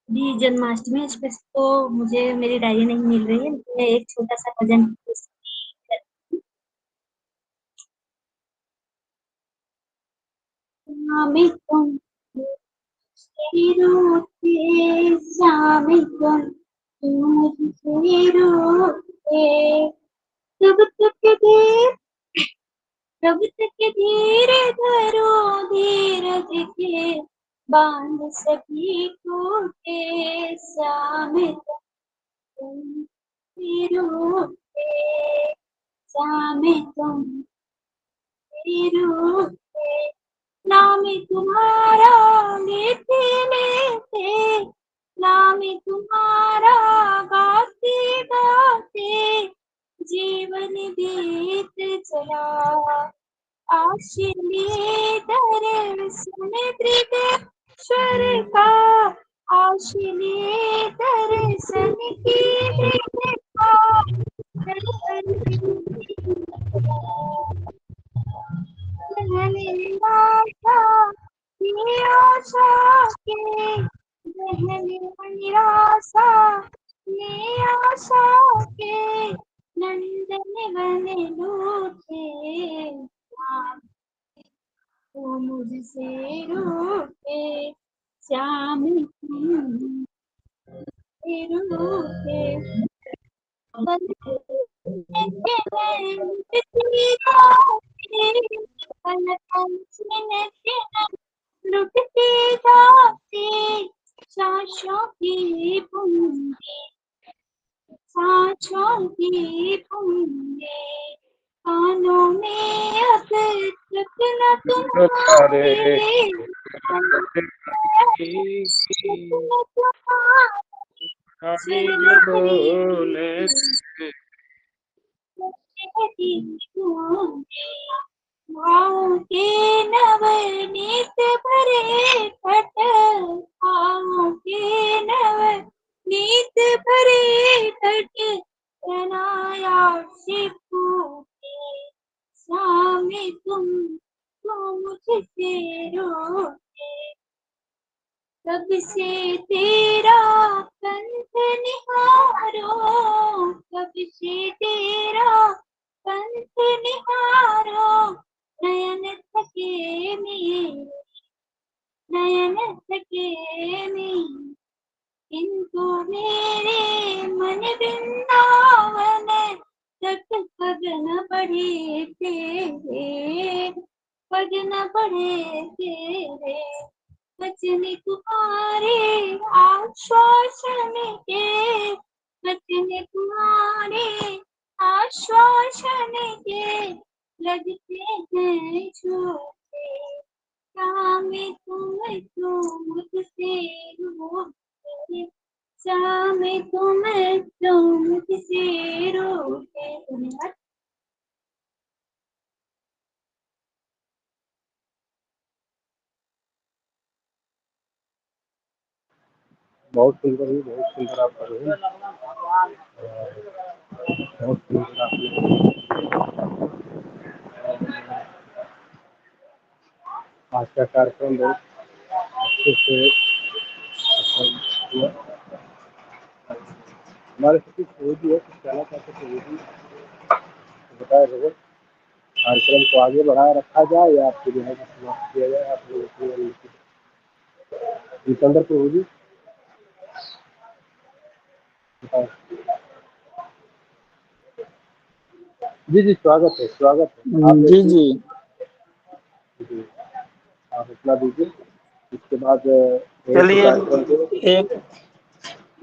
जी जन्माष्टमी स्पेशल तो मुझे मेरी डायरी नहीं मिल रही है, मैं एक छोटा सा भजन स्वामी तुम रूठे स्वामी तुम मुझसे रूठे कब तक देर कब तक धीरे धरो धीरज के बांध सभी टूटे स्वामी तुम रूठे स्वामी तुम रूठे नाम तुम्हारा लेते लेते नाम तुम्हारा गाते गाते जीवन बीत चला आशीर्वाद दर्शन त्रिदेश्वर का आशीर्वाद दर्शन की कृपा निराशा निराशा के निराशा निराशा के नंदन बन लूटे वो मुझसे रूठे श्याम रूठे लुटते जाते सांसों की बूंदे सांसों की बूंदे कानों में अब तक न तुम्हारे भाव के नवनीत भरे पट भाव के नवनीत भरे पट
कब से तेरा पंथ निहारो, कब से तेरा पंथ निहारो, नयन थके मेरे, नयन थके मेरे, किंतु मेरे मन वृंदावन तक पग न बढ़े तेरे, पग न बढ़े तेरे, वचन तुम्हारे आश्वासन के, वचन तुम्हारे आश्वासन के, लगते हैं झूठे, सामे तुम मुझसे रूठे, सामे तुम मुझसे रूठे। धन्यवाद।
बहुत सुंदर ही, बहुत सुंदर आप कर रहे हैं, बहुत सुंदर आप। आज का कार्यक्रम बहुत अच्छे से हुआ। हमारे से कुछ वो भी है, कुछ कहना चाहते थे वो भी बताया जरूर। कार्यक्रम को आगे बढ़ाए रखा जाए या आपको जो है समाप्त किया जाए, आप लोग सिकंदर प्रभु जी बताएं। जी जी, स्वागत है, स्वागत है। आप
जी जी
जी, आप इतना दीजिए, इसके बाद
चलिए
कार्यक्रम को
एक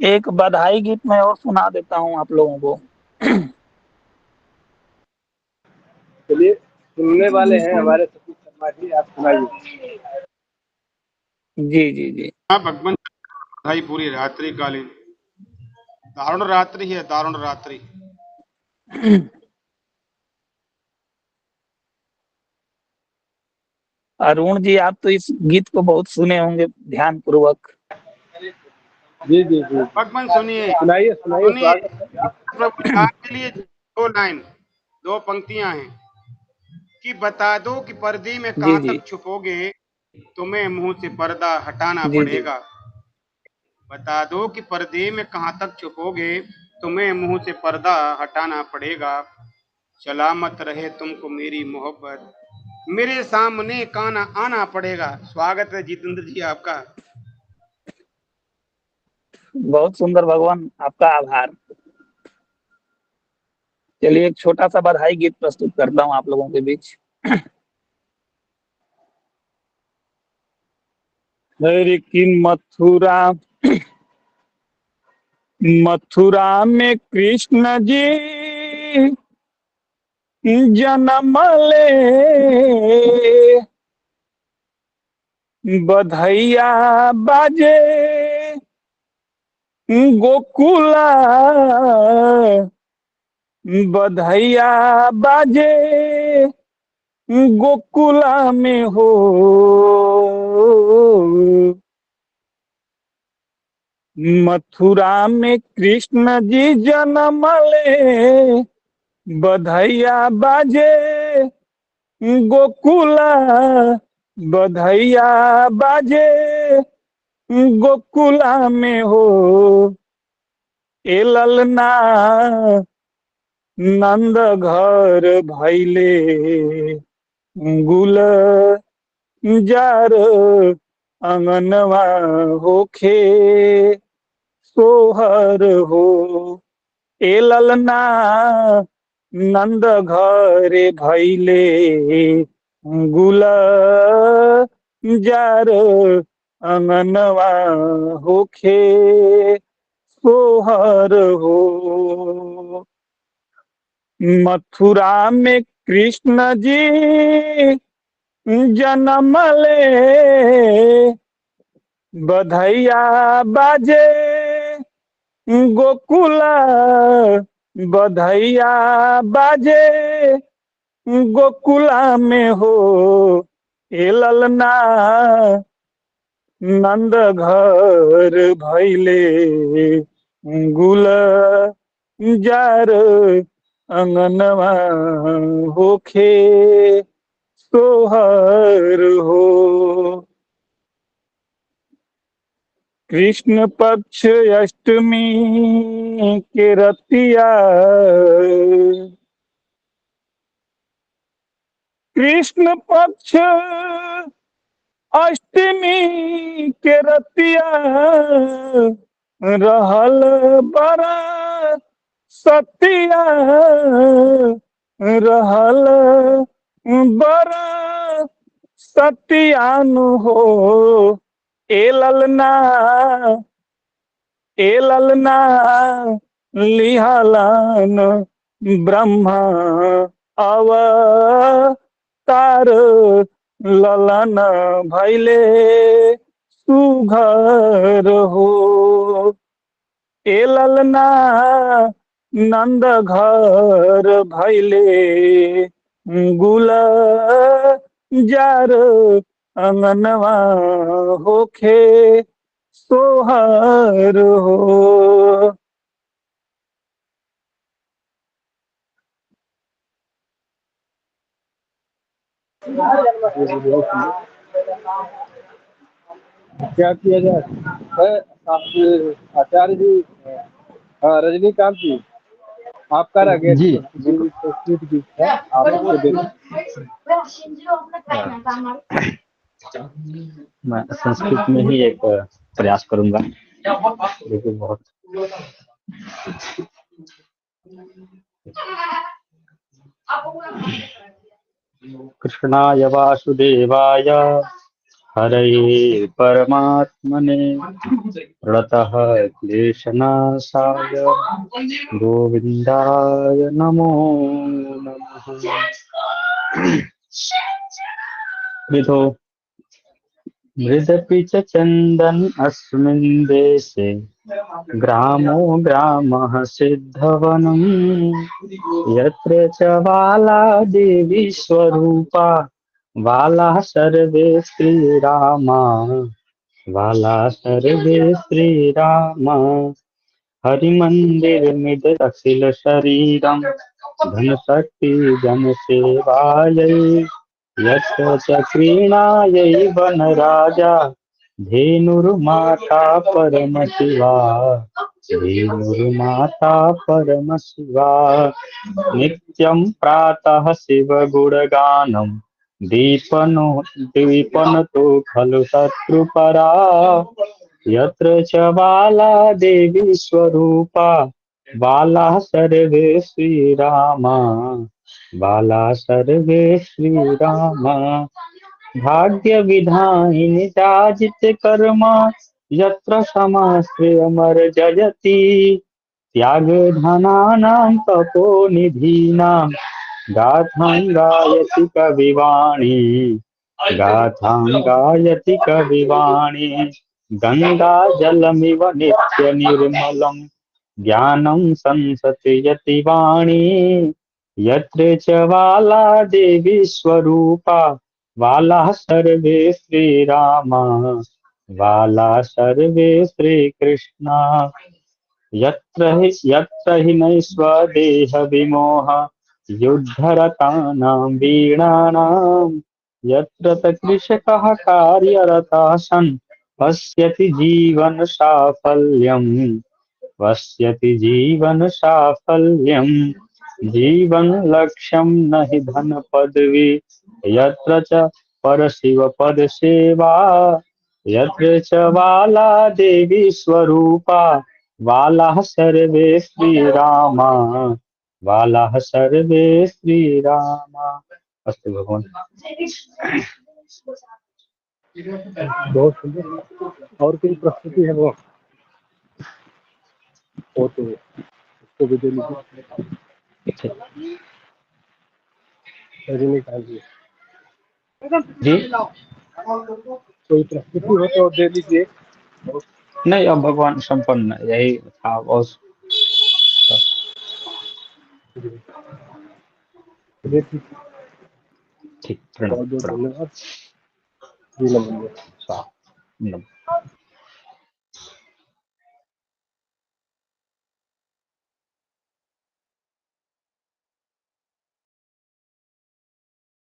एक बधाई गीत मैं और सुना देता हूँ आप लोगों को।
चलिए, सुनने वाले हैं हमारे सतीश शर्मा जी, आप सुनाइए।
जी जी जी।
हाँ भगवान भाई, पूरी रात्रि कालीन दारुण रात्रि है, दारुण रात्रि।
अरुण जी, आप तो इस गीत को बहुत सुने होंगे ध्यान पूर्वक।
जी जी जी,
भगवान सुनिए,
सुनाइए सुनाइए,
सुनिए।
स्वागत है।
प्रभु आपके लिए दो लाइन, दो पंक्तियां हैं कि बता दो कि पर्दे में
जी
कहाँ
जी
तक छुपोगे, तुम्हें मुंह से पर्दा हटाना
जी जी
पड़ेगा। बता दो कि पर्दे में कहाँ तक छुपोगे, तुम्हें मुंह से पर्दा हटाना पड़ेगा। सलामत रहे तुमको मेरी मोहब्बत, मेरे सामने काना आना पड़ेगा। स्वागत है जितेंद्र जी आपका।
बहुत सुंदर भगवान, आपका आभार। चलिए एक छोटा सा बधाई गीत प्रस्तुत करता हूँ आप लोगों के बीच। हरे की मथुरा, मथुरा में कृष्ण जी जन्म ले, बधैया बाजे गोकुला, बधैया बाजे गोकुला में हो, मथुरा में कृष्ण जी जन्म ले, बधैया बाजे गोकुला, बधैया बाजे गोकुला में हो, ए ललना नंद घर भैले गुल जार अंगनवा होखे सोहर हो, ए ललना नंद घरे भैले गुल जार अंगनवा होखे सोहर हो, मथुरा में कृष्ण जी जन्म ले, बधैया बाजे गोकुला, बधैया बाजे गोकुला में हो, ए ललना नंद घर भैले गुल जार अंगनवा होखे सोहर हो। कृष्ण पक्ष अष्टमी के रतिया, कृष्ण पक्ष अष्टमी के रतिया, रहल बड़ा सतिया, रहल बड़ा सतियानु हो। ए ललना लिहलन ब्रह्मा अवतार, ललन भैले सुघर हो। ए ललना नंद घर भैले गुल जार, अंगनवा होखे सोहर हो।
क्या किया जाए? आचार्य जी, हाँ, रजनीकांत जी, आपका रह गया
जी
संस्कृत की है, आपको दे
मैं संस्कृत में ही एक प्रयास करूंगा, लेकिन बहुत कृष्णाय वासुदेवाय हरये परमात्मने प्रणतः क्लेशनाशाय गोविंदाय नमो नमः। विधो मृदपि च चन्दन अस्मिन् देशे, ग्रामो ग्रामः सिद्धवनम्, यत्र च बाला देवी स्वरूपा, बालाः सर्वे श्रीरामा, बालाः सर्वे श्रीरामा। हरिमन्दिरमिद अखिल शरीरं, धनशक्ति जनसेवायै, यत्र च क्रीणायै वनराजा, धेनुर्माता परमशिवा, धेनुर्माता परमशिवा। नित्यं प्रातः शिवगुणगानं, दीपनतो खलु शत्रुपरा, यत्र च बाला देवी स्वरूपा, बालाः सर्वे श्रीरामा, बालाः सर्वे श्रीरामा। भाग्य विधायिनी जाजित कर्मा, यत्र समाश्रयमर जयति, त्याग धनानां तपो निधीनां, गाथां गायति कविवाणी, गाथां गायति कविवाणी। गंगा जलमिव नित्य निर्मलं, ज्ञानं संसतयति वाणी, यत्र च बाला देवी स्वरूपा, बालाः सर्वे श्रीरामा, बालाः सर्वे श्रीकृष्णा। यत्र हि नैष्वदेह विमोह, युद्धरतानां वीराणां, यत्र च कृषकः कार्यरताः सन्, पश्यति जीवन साफल्यं, पश्यति जीवन साफल्यं। जीवन लक्ष्यं न हि धन पदवी, यत्र च परशिव पद सेवा, यत्र च बाला देवी स्वरूपा, बालाः सर्वे श्रीरामा, बालाः सर्वे श्रीरामा। अस्तु भगवान।
बहुत सुंदर। और कोई प्रस्तुति है वो तो उसको भी दे लीजिए। रजनीकांत जी
जी
कोई प्रस्तुति हो तो दे दीजिए।
नहीं, अब भगवान संपन्न, यही था बस। ठीक, प्रणाम
बहुत बहुत
प्रणाम।
धन्यवाद जी। नमस्ते।